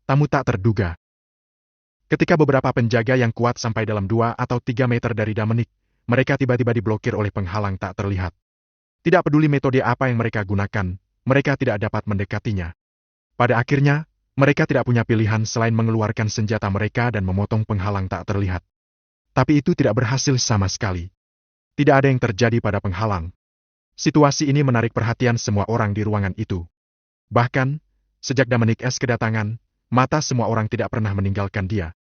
tamu tak terduga. Ketika beberapa penjaga yang kuat sampai dalam 2 atau 3 meter dari Dominic, mereka tiba-tiba diblokir oleh penghalang tak terlihat. Tidak peduli metode apa yang mereka gunakan, mereka tidak dapat mendekatinya. Pada akhirnya, mereka tidak punya pilihan selain mengeluarkan senjata mereka dan memotong penghalang tak terlihat. Tapi itu tidak berhasil sama sekali. Tidak ada yang terjadi pada penghalang. Situasi ini menarik perhatian semua orang di ruangan itu. Bahkan, sejak Dominic S. kedatangan, mata semua orang tidak pernah meninggalkan dia.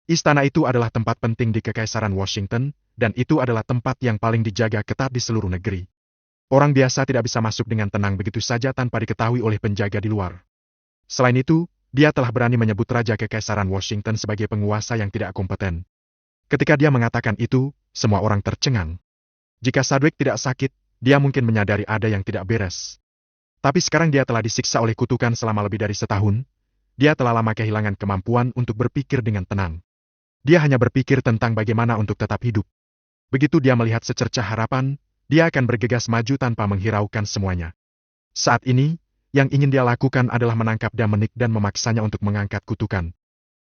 Istana itu adalah tempat penting di Kekaisaran Washington, dan itu adalah tempat yang paling dijaga ketat di seluruh negeri. Orang biasa tidak bisa masuk dengan tenang begitu saja tanpa diketahui oleh penjaga di luar. Selain itu, dia telah berani menyebut Raja Kekaisaran Washington sebagai penguasa yang tidak kompeten. Ketika dia mengatakan itu, semua orang tercengang. Jika Sadwick tidak sakit, dia mungkin menyadari ada yang tidak beres. Tapi sekarang dia telah disiksa oleh kutukan selama lebih dari setahun. Dia telah lama kehilangan kemampuan untuk berpikir dengan tenang. Dia hanya berpikir tentang bagaimana untuk tetap hidup. Begitu dia melihat secercah harapan, dia akan bergegas maju tanpa menghiraukan semuanya. Saat ini, yang ingin dia lakukan adalah menangkap Dominic dan memaksanya untuk mengangkat kutukan.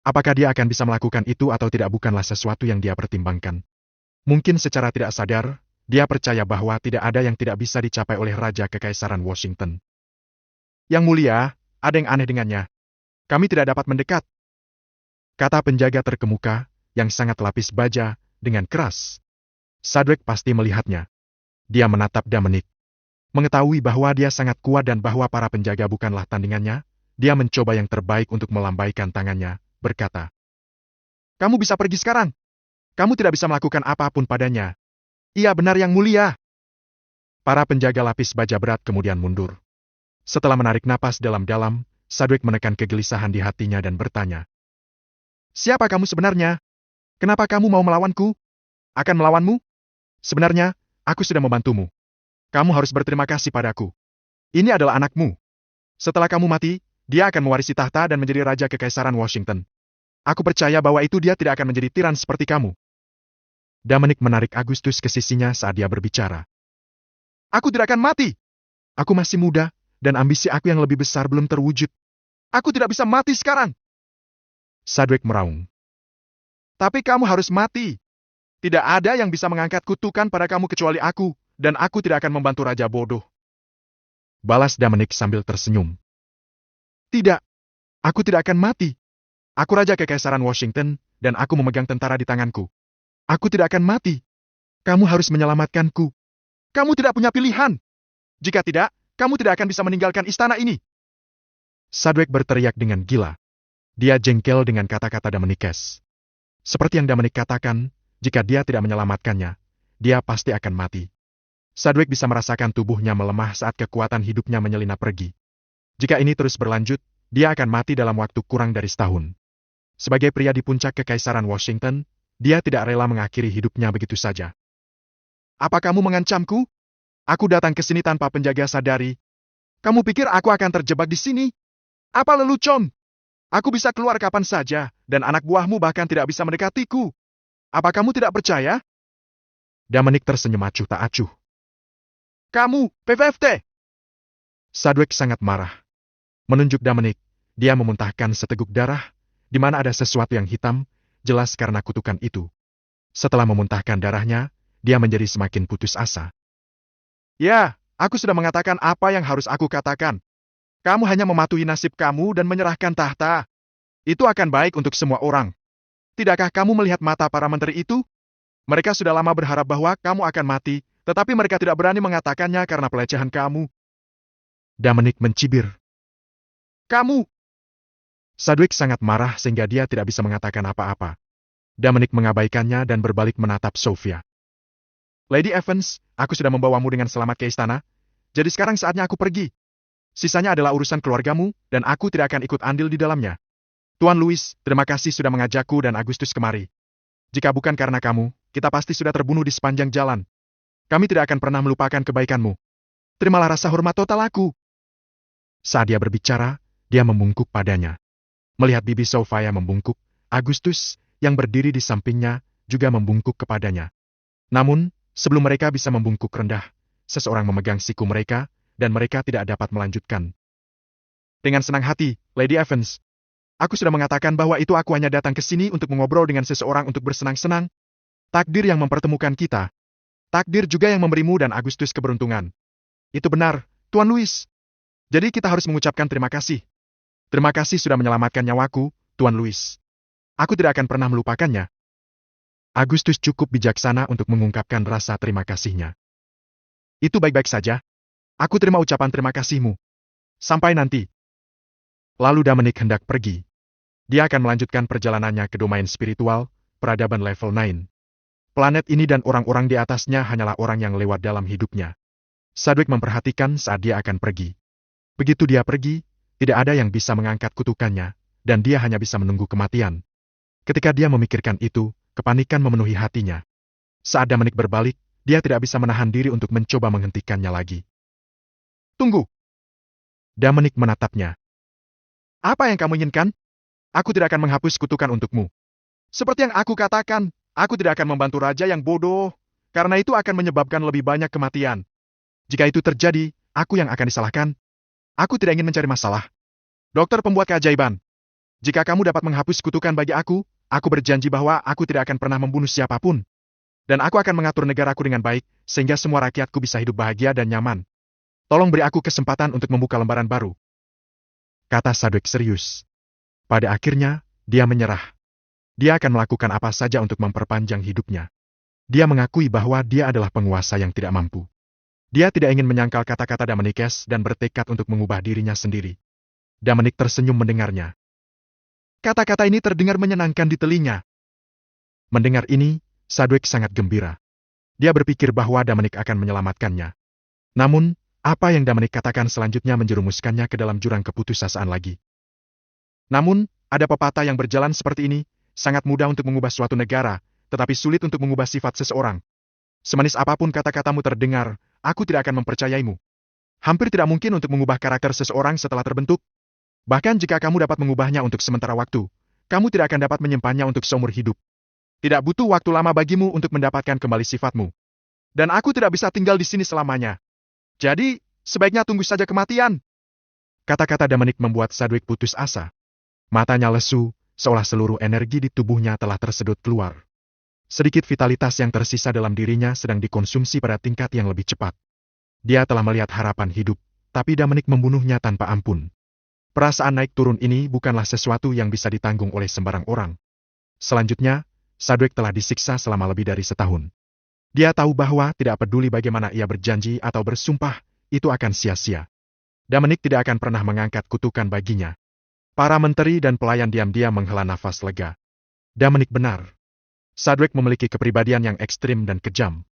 Apakah dia akan bisa melakukan itu atau tidak bukanlah sesuatu yang dia pertimbangkan. Mungkin secara tidak sadar, dia percaya bahwa tidak ada yang tidak bisa dicapai oleh Raja Kekaisaran Washington. Yang mulia, ada yang aneh dengannya. Kami tidak dapat mendekat, kata penjaga terkemuka, yang sangat lapis baja, dengan keras. Sadwick pasti melihatnya. Dia menatap Dominic. Mengetahui bahwa dia sangat kuat dan bahwa para penjaga bukanlah tandingannya, dia mencoba yang terbaik untuk melambaikan tangannya, berkata, "Kamu bisa pergi sekarang. Kamu tidak bisa melakukan apapun padanya." "Iya benar yang mulia." Para penjaga lapis baja berat kemudian mundur. Setelah menarik napas dalam-dalam, Sadwick menekan kegelisahan di hatinya dan bertanya, "Siapa kamu sebenarnya? Kenapa kamu mau melawanku? Akan melawanmu? Sebenarnya, aku sudah membantumu. Kamu harus berterima kasih padaku. Ini adalah anakmu. Setelah kamu mati, dia akan mewarisi tahta dan menjadi Raja Kekaisaran Washington. Aku percaya bahwa itu dia tidak akan menjadi tiran seperti kamu." Dominic menarik Agustus ke sisinya saat dia berbicara. "Aku tidak akan mati. Aku masih muda, dan ambisi aku yang lebih besar belum terwujud. Aku tidak bisa mati sekarang." Sadwick meraung. "Tapi kamu harus mati. Tidak ada yang bisa mengangkat kutukan pada kamu kecuali aku, dan aku tidak akan membantu raja bodoh," balas Dominic sambil tersenyum. "Tidak, aku tidak akan mati. Aku Raja Kekaisaran Washington, dan aku memegang tentara di tanganku. Aku tidak akan mati. Kamu harus menyelamatkanku. Kamu tidak punya pilihan. Jika tidak, kamu tidak akan bisa meninggalkan istana ini." Sadwick berteriak dengan gila. Dia jengkel dengan kata-kata Dominic S. Seperti yang Dominic katakan, jika dia tidak menyelamatkannya, dia pasti akan mati. Sadwick bisa merasakan tubuhnya melemah saat kekuatan hidupnya menyelinap pergi. Jika ini terus berlanjut, dia akan mati dalam waktu kurang dari setahun. Sebagai pria di puncak Kekaisaran Washington, dia tidak rela mengakhiri hidupnya begitu saja. "Apa kamu mengancamku? Aku datang ke sini tanpa penjaga sadari. Kamu pikir aku akan terjebak di sini? Apa lelucon? Aku bisa keluar kapan saja, dan anak buahmu bahkan tidak bisa mendekatiku. Apa kamu tidak percaya?" Dominic tersenyum acuh tak acuh. "Kamu, PVFT!" Sadwick sangat marah. Menunjuk Dominic, dia memuntahkan seteguk darah, di mana ada sesuatu yang hitam, jelas karena kutukan itu. Setelah memuntahkan darahnya, dia menjadi semakin putus asa. "Ya, aku sudah mengatakan apa yang harus aku katakan. Kamu hanya mematuhi nasib kamu dan menyerahkan tahta. Itu akan baik untuk semua orang. Tidakkah kamu melihat mata para menteri itu? Mereka sudah lama berharap bahwa kamu akan mati, tetapi mereka tidak berani mengatakannya karena pelecehan kamu." Dominic mencibir. "Kamu!" Sadwick sangat marah sehingga dia tidak bisa mengatakan apa-apa. Dominic mengabaikannya dan berbalik menatap Sophia. "Lady Evans, aku sudah membawamu dengan selamat ke istana, jadi sekarang saatnya aku pergi. Sisanya adalah urusan keluargamu, dan aku tidak akan ikut andil di dalamnya. Tuan Louis, terima kasih sudah mengajakku dan Agustus kemari. Jika bukan karena kamu, kita pasti sudah terbunuh di sepanjang jalan. Kami tidak akan pernah melupakan kebaikanmu. Terimalah rasa hormat total aku." Saat dia berbicara, dia membungkuk padanya. Melihat bibi Sophia membungkuk, Agustus, yang berdiri di sampingnya, juga membungkuk kepadanya. Namun, sebelum mereka bisa membungkuk rendah, seseorang memegang siku mereka, dan mereka tidak dapat melanjutkan. "Dengan senang hati, Lady Evans." Aku sudah mengatakan bahwa itu aku hanya datang ke sini untuk mengobrol dengan seseorang untuk bersenang-senang. Takdir yang mempertemukan kita. Takdir juga yang memberimu dan Agustus keberuntungan. Itu benar, Tuan Louis. Jadi kita harus mengucapkan terima kasih. Terima kasih sudah menyelamatkan nyawaku, Tuan Louis. Aku tidak akan pernah melupakannya. Agustus cukup bijaksana untuk mengungkapkan rasa terima kasihnya. Itu baik-baik saja. Aku terima ucapan terima kasihmu. Sampai nanti. Lalu Dominic hendak pergi. Dia akan melanjutkan perjalanannya ke domain spiritual, peradaban level 9. Planet ini dan orang-orang di atasnya hanyalah orang yang lewat dalam hidupnya. Sadwick memperhatikan saat dia akan pergi. Begitu dia pergi, tidak ada yang bisa mengangkat kutukannya, dan dia hanya bisa menunggu kematian. Ketika dia memikirkan itu, kepanikan memenuhi hatinya. Saat Dominic berbalik, dia tidak bisa menahan diri untuk mencoba menghentikannya lagi. Tunggu! Dominic menatapnya. Apa yang kamu inginkan? Aku tidak akan menghapus kutukan untukmu. Seperti yang aku katakan, aku tidak akan membantu raja yang bodoh, karena itu akan menyebabkan lebih banyak kematian. Jika itu terjadi, aku yang akan disalahkan. Aku tidak ingin mencari masalah. Dokter pembuat keajaiban. Jika kamu dapat menghapus kutukan bagi aku berjanji bahwa aku tidak akan pernah membunuh siapapun. Dan aku akan mengatur negaraku dengan baik, sehingga semua rakyatku bisa hidup bahagia dan nyaman. Tolong beri aku kesempatan untuk membuka lembaran baru. Kata Sadwick serius. Pada akhirnya, dia menyerah. Dia akan melakukan apa saja untuk memperpanjang hidupnya. Dia mengakui bahwa dia adalah penguasa yang tidak mampu. Dia tidak ingin menyangkal kata-kata Dominic dan bertekad untuk mengubah dirinya sendiri. Dominic tersenyum mendengarnya. Kata-kata ini terdengar menyenangkan di telinga. Mendengar ini, Sadwick sangat gembira. Dia berpikir bahwa Dominic akan menyelamatkannya. Namun, apa yang Dominic katakan selanjutnya menjerumuskannya ke dalam jurang keputusasaan lagi. Namun, ada pepatah yang berjalan seperti ini, sangat mudah untuk mengubah suatu negara, tetapi sulit untuk mengubah sifat seseorang. Semanis apapun kata-katamu terdengar, aku tidak akan mempercayaimu. Hampir tidak mungkin untuk mengubah karakter seseorang setelah terbentuk. Bahkan jika kamu dapat mengubahnya untuk sementara waktu, kamu tidak akan dapat menyimpannya untuk seumur hidup. Tidak butuh waktu lama bagimu untuk mendapatkan kembali sifatmu. Dan aku tidak bisa tinggal di sini selamanya. Jadi, sebaiknya tunggu saja kematian. Kata-kata Dominic membuat Sadwick putus asa. Matanya lesu, seolah seluruh energi di tubuhnya telah tersedot keluar. Sedikit vitalitas yang tersisa dalam dirinya sedang dikonsumsi pada tingkat yang lebih cepat. Dia telah melihat harapan hidup, tapi Dominic membunuhnya tanpa ampun. Perasaan naik turun ini bukanlah sesuatu yang bisa ditanggung oleh sembarang orang. Selanjutnya, Sadwick telah disiksa selama lebih dari setahun. Dia tahu bahwa tidak peduli bagaimana ia berjanji atau bersumpah, itu akan sia-sia. Dominic tidak akan pernah mengangkat kutukan baginya. Para menteri dan pelayan diam-diam menghela nafas lega. Dominic benar. Sadwick memiliki kepribadian yang ekstrim dan kejam.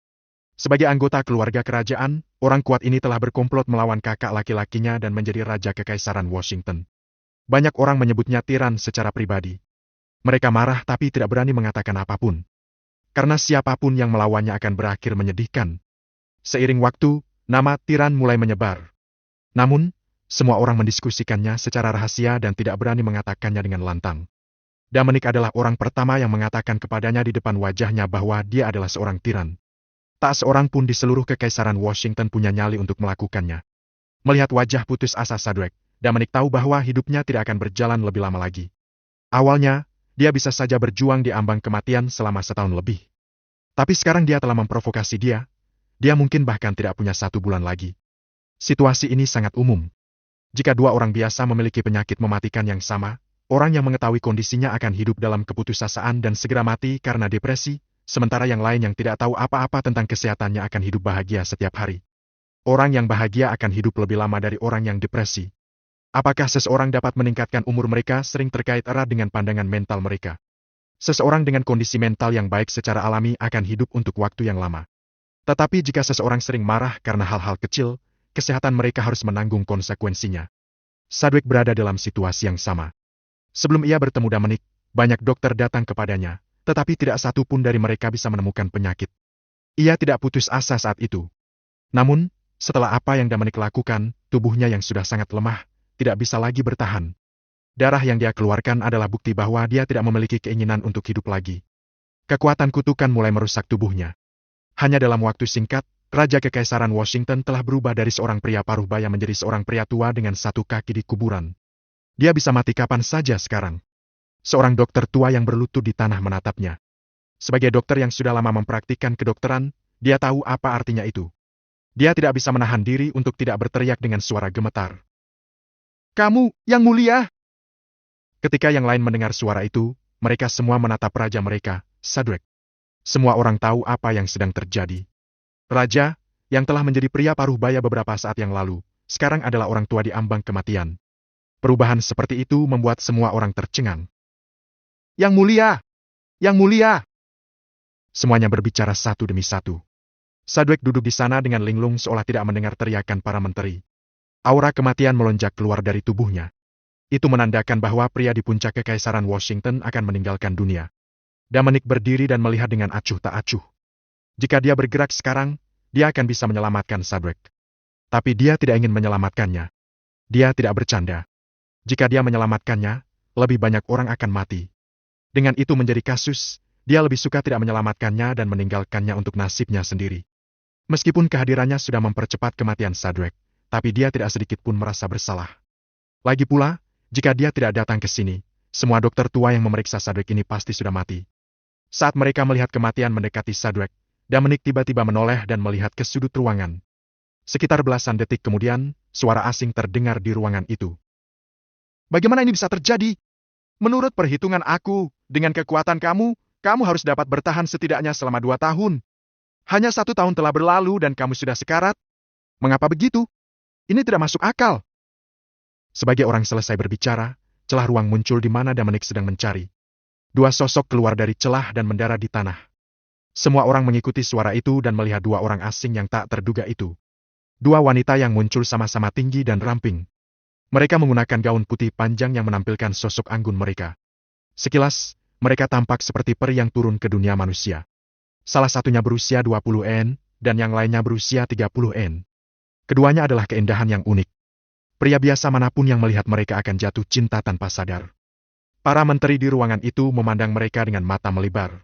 Sebagai anggota keluarga kerajaan, orang kuat ini telah berkomplot melawan kakak laki-lakinya dan menjadi raja kekaisaran Washington. Banyak orang menyebutnya tiran secara pribadi. Mereka marah tapi tidak berani mengatakan apapun. Karena siapapun yang melawannya akan berakhir menyedihkan. Seiring waktu, nama tiran mulai menyebar. Namun, semua orang mendiskusikannya secara rahasia dan tidak berani mengatakannya dengan lantang. Dominic adalah orang pertama yang mengatakan kepadanya di depan wajahnya bahwa dia adalah seorang tiran. Tak seorang pun di seluruh kekaisaran Washington punya nyali untuk melakukannya. Melihat wajah putus asa Sadwick, Dominic tahu bahwa hidupnya tidak akan berjalan lebih lama lagi. Awalnya, dia bisa saja berjuang di ambang kematian selama setahun lebih. Tapi sekarang dia telah memprovokasi dia mungkin bahkan tidak punya 1 bulan lagi. Situasi ini sangat umum. Jika 2 orang biasa memiliki penyakit mematikan yang sama, orang yang mengetahui kondisinya akan hidup dalam keputusasaan dan segera mati karena depresi, sementara yang lain yang tidak tahu apa-apa tentang kesehatannya akan hidup bahagia setiap hari. Orang yang bahagia akan hidup lebih lama dari orang yang depresi. Apakah seseorang dapat meningkatkan umur mereka sering terkait erat dengan pandangan mental mereka. Seseorang dengan kondisi mental yang baik secara alami akan hidup untuk waktu yang lama. Tetapi jika seseorang sering marah karena hal-hal kecil, kesehatan mereka harus menanggung konsekuensinya. Sadwick berada dalam situasi yang sama. Sebelum ia bertemu Dominic, banyak dokter datang kepadanya, tetapi tidak satu pun dari mereka bisa menemukan penyakit. Ia tidak putus asa saat itu. Namun, setelah apa yang Dominic lakukan, tubuhnya yang sudah sangat lemah, tidak bisa lagi bertahan. Darah yang dia keluarkan adalah bukti bahwa dia tidak memiliki keinginan untuk hidup lagi. Kekuatan kutukan mulai merusak tubuhnya. Hanya dalam waktu singkat, Raja Kekaisaran Washington telah berubah dari seorang pria paruh baya menjadi seorang pria tua dengan 1 kaki di kuburan. Dia bisa mati kapan saja sekarang. Seorang dokter tua yang berlutut di tanah menatapnya. Sebagai dokter yang sudah lama mempraktikkan kedokteran, dia tahu apa artinya itu. Dia tidak bisa menahan diri untuk tidak berteriak dengan suara gemetar. Kamu, Yang Mulia! Ketika yang lain mendengar suara itu, mereka semua menatap raja mereka, Sadrek. Semua orang tahu apa yang sedang terjadi. Raja, yang telah menjadi pria paruh baya beberapa saat yang lalu, sekarang adalah orang tua di ambang kematian. Perubahan seperti itu membuat semua orang tercengang. Yang Mulia! Yang Mulia! Semuanya berbicara satu demi satu. Sadrek duduk di sana dengan linglung seolah tidak mendengar teriakan para menteri. Aura kematian melonjak keluar dari tubuhnya. Itu menandakan bahwa pria di puncak kekaisaran Washington akan meninggalkan dunia. Dominic berdiri dan melihat dengan acuh tak acuh. Jika dia bergerak sekarang, dia akan bisa menyelamatkan Sadrek. Tapi dia tidak ingin menyelamatkannya. Dia tidak bercanda. Jika dia menyelamatkannya, lebih banyak orang akan mati. Dengan itu menjadi kasus, dia lebih suka tidak menyelamatkannya dan meninggalkannya untuk nasibnya sendiri. Meskipun kehadirannya sudah mempercepat kematian Sadrek, tapi dia tidak sedikit pun merasa bersalah. Lagi pula, jika dia tidak datang ke sini, semua dokter tua yang memeriksa Sadrek ini pasti sudah mati. Saat mereka melihat kematian mendekati Sadrek, Dominic tiba-tiba menoleh dan melihat ke sudut ruangan. Sekitar belasan detik kemudian, suara asing terdengar di ruangan itu. Bagaimana ini bisa terjadi? Menurut perhitungan aku, dengan kekuatan kamu harus dapat bertahan setidaknya selama 2 tahun. Hanya 1 tahun telah berlalu dan kamu sudah sekarat. Mengapa begitu? Ini tidak masuk akal. Sebagai orang selesai berbicara, celah ruang muncul di mana Dominic sedang mencari. 2 sosok keluar dari celah dan mendarat di tanah. Semua orang mengikuti suara itu dan melihat 2 orang asing yang tak terduga itu. 2 wanita yang muncul sama-sama tinggi dan ramping. Mereka menggunakan gaun putih panjang yang menampilkan sosok anggun mereka. Sekilas, mereka tampak seperti peri yang turun ke dunia manusia. Salah satunya berusia 20-an, dan yang lainnya berusia 30-an. Keduanya adalah keindahan yang unik. Pria biasa manapun yang melihat mereka akan jatuh cinta tanpa sadar. Para menteri di ruangan itu memandang mereka dengan mata melebar.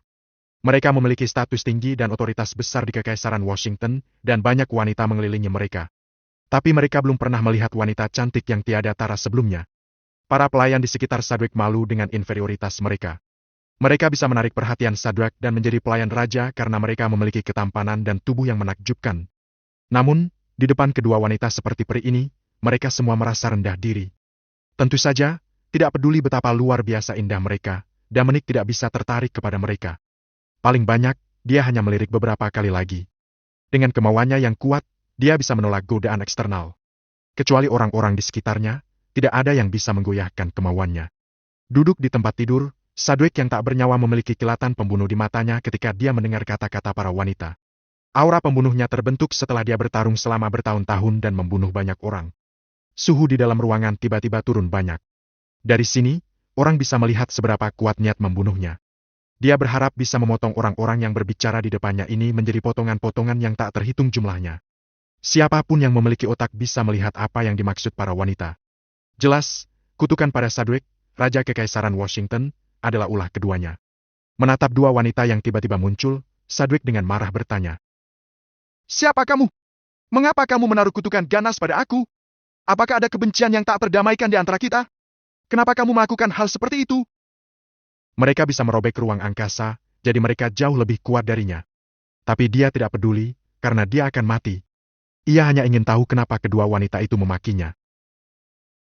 Mereka memiliki status tinggi dan otoritas besar di Kekaisaran Washington, dan banyak wanita mengelilingi mereka. Tapi mereka belum pernah melihat wanita cantik yang tiada tara sebelumnya. Para pelayan di sekitar Sadrek malu dengan inferioritas mereka. Mereka bisa menarik perhatian Sadrek dan menjadi pelayan raja karena mereka memiliki ketampanan dan tubuh yang menakjubkan. Namun, di depan kedua wanita seperti peri ini, mereka semua merasa rendah diri. Tentu saja, tidak peduli betapa luar biasa indah mereka, Dominic tidak bisa tertarik kepada mereka. Paling banyak, dia hanya melirik beberapa kali lagi. Dengan kemauannya yang kuat, dia bisa menolak godaan eksternal. Kecuali orang-orang di sekitarnya, tidak ada yang bisa menggoyahkan kemauannya. Duduk di tempat tidur, Sadrek yang tak bernyawa memiliki kilatan pembunuh di matanya ketika dia mendengar kata-kata para wanita. Aura pembunuhnya terbentuk setelah dia bertarung selama bertahun-tahun dan membunuh banyak orang. Suhu di dalam ruangan tiba-tiba turun banyak. Dari sini, orang bisa melihat seberapa kuat niat membunuhnya. Dia berharap bisa memotong orang-orang yang berbicara di depannya ini menjadi potongan-potongan yang tak terhitung jumlahnya. Siapapun yang memiliki otak bisa melihat apa yang dimaksud para wanita. Jelas, kutukan pada Sadrek, Raja Kekaisaran Washington, adalah ulah keduanya. Menatap 2 wanita yang tiba-tiba muncul, Sadrek dengan marah bertanya. Siapa kamu? Mengapa kamu menaruh kutukan ganas pada aku? Apakah ada kebencian yang tak terdamaikan di antara kita? Kenapa kamu melakukan hal seperti itu? Mereka bisa merobek ruang angkasa, jadi mereka jauh lebih kuat darinya. Tapi dia tidak peduli, karena dia akan mati. Ia hanya ingin tahu kenapa kedua wanita itu memakinya.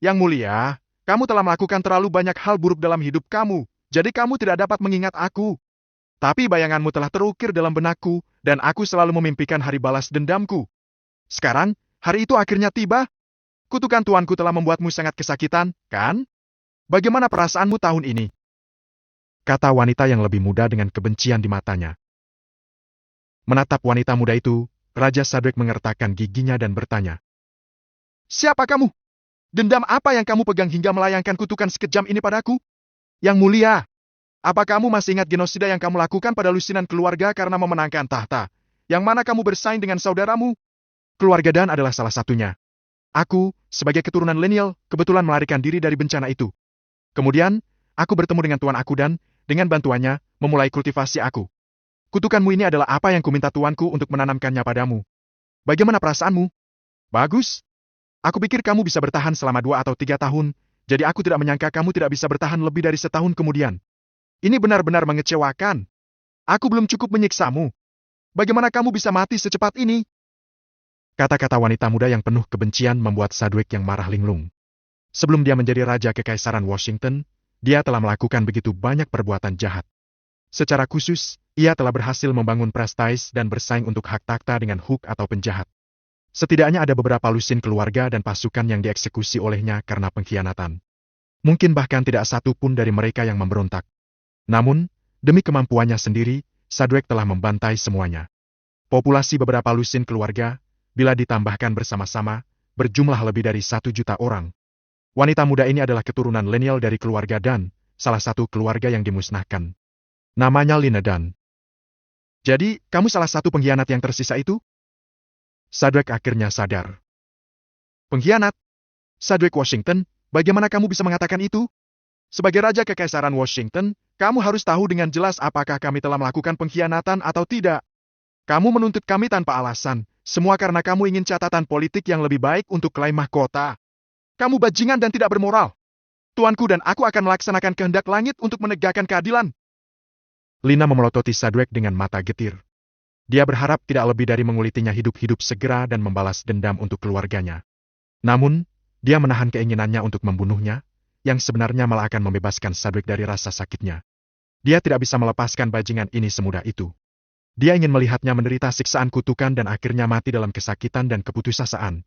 Yang Mulia, kamu telah melakukan terlalu banyak hal buruk dalam hidup kamu, jadi kamu tidak dapat mengingat aku. Tapi bayanganmu telah terukir dalam benakku, dan aku selalu memimpikan hari balas dendamku. Sekarang, hari itu akhirnya tiba. Kutukan tuanku telah membuatmu sangat kesakitan, kan? Bagaimana perasaanmu tahun ini? Kata wanita yang lebih muda dengan kebencian di matanya. Menatap wanita muda itu, Raja Sadrek mengertakkan giginya dan bertanya. Siapa kamu? Dendam apa yang kamu pegang hingga melayangkan kutukan sekejam ini padaku? Yang Mulia, apa kamu masih ingat genosida yang kamu lakukan pada lusinan keluarga karena memenangkan tahta, yang mana kamu bersaing dengan saudaramu? Keluarga Dan adalah salah satunya. Aku, sebagai keturunan Lenial, kebetulan melarikan diri dari bencana itu. Kemudian, aku bertemu dengan Tuan aku dan, dengan bantuannya, memulai kultivasi aku. Kutukanmu ini adalah apa yang kuminta tuanku untuk menanamkannya padamu. Bagaimana perasaanmu? Bagus. Aku pikir kamu bisa bertahan selama 2 atau 3 tahun, Jadi aku tidak menyangka kamu tidak bisa bertahan lebih dari setahun kemudian. Ini benar-benar mengecewakan. Aku belum cukup menyiksamu. Bagaimana kamu bisa mati secepat ini? Kata-kata wanita muda yang penuh kebencian membuat Sadwick yang marah linglung. Sebelum dia menjadi raja kekaisaran Washington, dia telah melakukan begitu banyak perbuatan jahat. Secara khusus, ia telah berhasil membangun prestis dan bersaing untuk hak takhta dengan Hook atau penjahat. Setidaknya ada beberapa lusin keluarga dan pasukan yang dieksekusi olehnya karena pengkhianatan. Mungkin bahkan tidak satu pun dari mereka yang memberontak. Namun, demi kemampuannya sendiri, Sadwick telah membantai semuanya. Populasi beberapa lusin keluarga, bila ditambahkan bersama-sama, berjumlah lebih dari 1 juta orang. Wanita muda ini adalah keturunan lineal dari keluarga Dan, salah satu keluarga yang dimusnahkan. Namanya Lina Dan. Jadi, kamu salah satu pengkhianat yang tersisa itu? Sadwick akhirnya sadar. Pengkhianat? Sadwick Washington, bagaimana kamu bisa mengatakan itu? Sebagai Raja Kekaisaran Washington, kamu harus tahu dengan jelas apakah kami telah melakukan pengkhianatan atau tidak. Kamu menuntut kami tanpa alasan, semua karena kamu ingin catatan politik yang lebih baik untuk klaim mahkota. Kamu bajingan dan tidak bermoral. Tuanku dan aku akan melaksanakan kehendak langit untuk menegakkan keadilan. Lina memelototi Sadwick dengan mata getir. Dia berharap tidak lebih dari mengulitinya hidup-hidup segera dan membalas dendam untuk keluarganya. Namun, dia menahan keinginannya untuk membunuhnya, yang sebenarnya malah akan membebaskan Sadwick dari rasa sakitnya. Dia tidak bisa melepaskan bajingan ini semudah itu. Dia ingin melihatnya menderita siksaan kutukan dan akhirnya mati dalam kesakitan dan keputusasaan.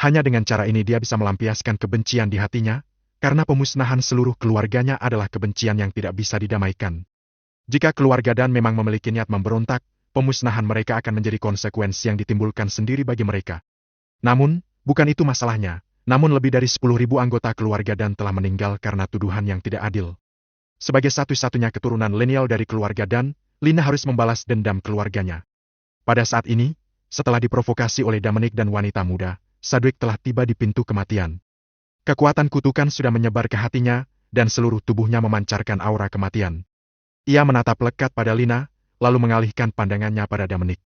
Hanya dengan cara ini dia bisa melampiaskan kebencian di hatinya, karena pemusnahan seluruh keluarganya adalah kebencian yang tidak bisa didamaikan. Jika keluarga Dan memang memiliki niat memberontak, pemusnahan mereka akan menjadi konsekuensi yang ditimbulkan sendiri bagi mereka. Namun, bukan itu masalahnya, namun lebih dari 10.000 anggota keluarga Dan telah meninggal karena tuduhan yang tidak adil. Sebagai satu-satunya keturunan lineal dari keluarga Dan, Lina harus membalas dendam keluarganya. Pada saat ini, setelah diprovokasi oleh Dominic dan wanita muda, Sadwick telah tiba di pintu kematian. Kekuatan kutukan sudah menyebar ke hatinya, dan seluruh tubuhnya memancarkan aura kematian. Ia menatap lekat pada Lina, lalu mengalihkan pandangannya pada Dominic.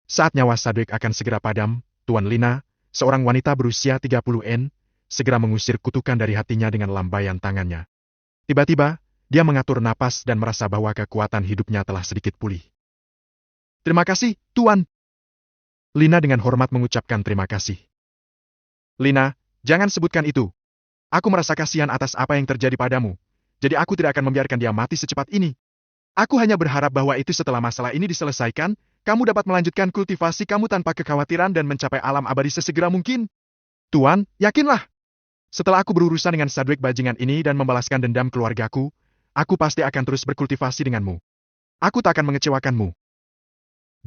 Saat nyawa Sadwick akan segera padam, Tuan Lina, seorang wanita berusia 30-an, segera mengusir kutukan dari hatinya dengan lambaian tangannya. Tiba-tiba, dia mengatur napas dan merasa bahwa kekuatan hidupnya telah sedikit pulih. Terima kasih, Tuan. Lina dengan hormat mengucapkan terima kasih. Lina, jangan sebutkan itu. Aku merasa kasihan atas apa yang terjadi padamu, jadi aku tidak akan membiarkan dia mati secepat ini. Aku hanya berharap bahwa itu setelah masalah ini diselesaikan, kamu dapat melanjutkan kultivasi kamu tanpa kekhawatiran dan mencapai alam abadi sesegera mungkin. Tuan, yakinlah. Setelah aku berurusan dengan Sadwick bajingan ini dan membalaskan dendam keluargaku, aku pasti akan terus berkultivasi denganmu. Aku tak akan mengecewakanmu.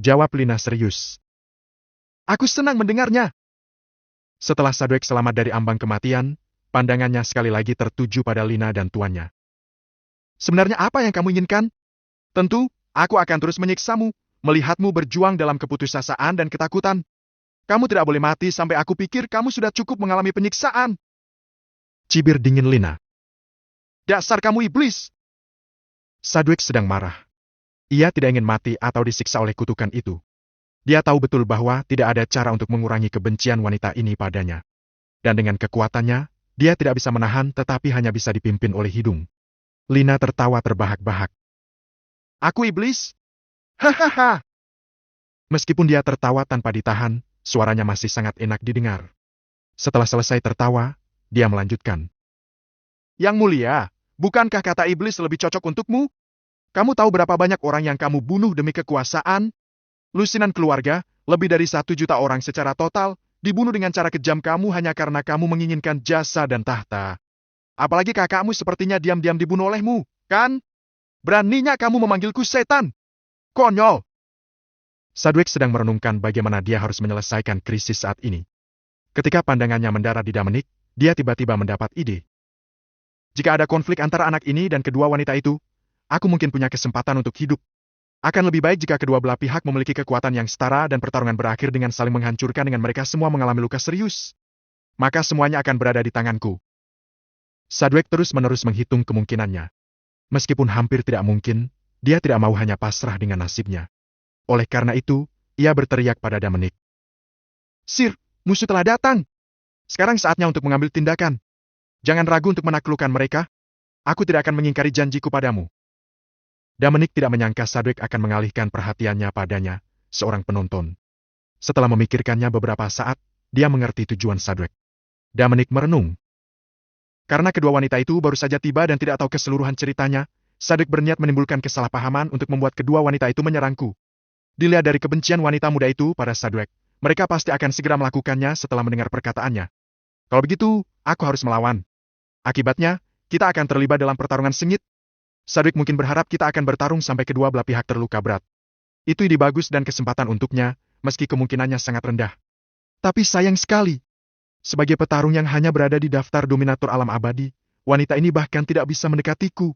Jawab Lina serius. Aku senang mendengarnya. Setelah Sadwick selamat dari ambang kematian, pandangannya sekali lagi tertuju pada Lina dan tuannya. Sebenarnya apa yang kamu inginkan? Tentu, aku akan terus menyiksamu, melihatmu berjuang dalam keputusasaan dan ketakutan. Kamu tidak boleh mati sampai aku pikir kamu sudah cukup mengalami penyiksaan. Cibir dingin Lina. Dasar kamu iblis! Sadwick sedang marah. Ia tidak ingin mati atau disiksa oleh kutukan itu. Dia tahu betul bahwa tidak ada cara untuk mengurangi kebencian wanita ini padanya. Dan dengan kekuatannya, dia tidak bisa menahan tetapi hanya bisa dipimpin oleh hidung. Lina tertawa terbahak-bahak. Aku iblis? Hahaha! Meskipun dia tertawa tanpa ditahan, suaranya masih sangat enak didengar. Setelah selesai tertawa, dia melanjutkan. Yang mulia, bukankah kata iblis lebih cocok untukmu? Kamu tahu berapa banyak orang yang kamu bunuh demi kekuasaan? Lusinan keluarga, lebih dari 1 juta orang secara total, dibunuh dengan cara kejam kamu hanya karena kamu menginginkan jasa dan tahta. Apalagi kakakmu sepertinya diam-diam dibunuh olehmu, kan? Beraninya kamu memanggilku setan. Konyol! Sadwick sedang merenungkan bagaimana dia harus menyelesaikan krisis saat ini. Ketika pandangannya mendarat di Dominic, dia tiba-tiba mendapat ide. Jika ada konflik antara anak ini dan kedua wanita itu, aku mungkin punya kesempatan untuk hidup. Akan lebih baik jika kedua belah pihak memiliki kekuatan yang setara dan pertarungan berakhir dengan saling menghancurkan dengan mereka semua mengalami luka serius. Maka semuanya akan berada di tanganku. Sadwick terus-menerus menghitung kemungkinannya. Meskipun hampir tidak mungkin, dia tidak mau hanya pasrah dengan nasibnya. Oleh karena itu, ia berteriak pada Dominic. Sir, musuh telah datang. Sekarang saatnya untuk mengambil tindakan. Jangan ragu untuk menaklukkan mereka. Aku tidak akan mengingkari janjiku padamu. Dominic tidak menyangka Sadwick akan mengalihkan perhatiannya padanya, seorang penonton. Setelah memikirkannya beberapa saat, dia mengerti tujuan Sadwick. Dominic merenung. Karena kedua wanita itu baru saja tiba dan tidak tahu keseluruhan ceritanya, Sadwick berniat menimbulkan kesalahpahaman untuk membuat kedua wanita itu menyerangku. Dilihat dari kebencian wanita muda itu pada Sadwick, mereka pasti akan segera melakukannya setelah mendengar perkataannya. Kalau begitu, aku harus melawan. Akibatnya, kita akan terlibat dalam pertarungan sengit. Sadwick mungkin berharap kita akan bertarung sampai kedua belah pihak terluka berat. Itu ide bagus dan kesempatan untuknya, meski kemungkinannya sangat rendah. Tapi sayang sekali. Sebagai petarung yang hanya berada di daftar dominator alam abadi, wanita ini bahkan tidak bisa mendekatiku.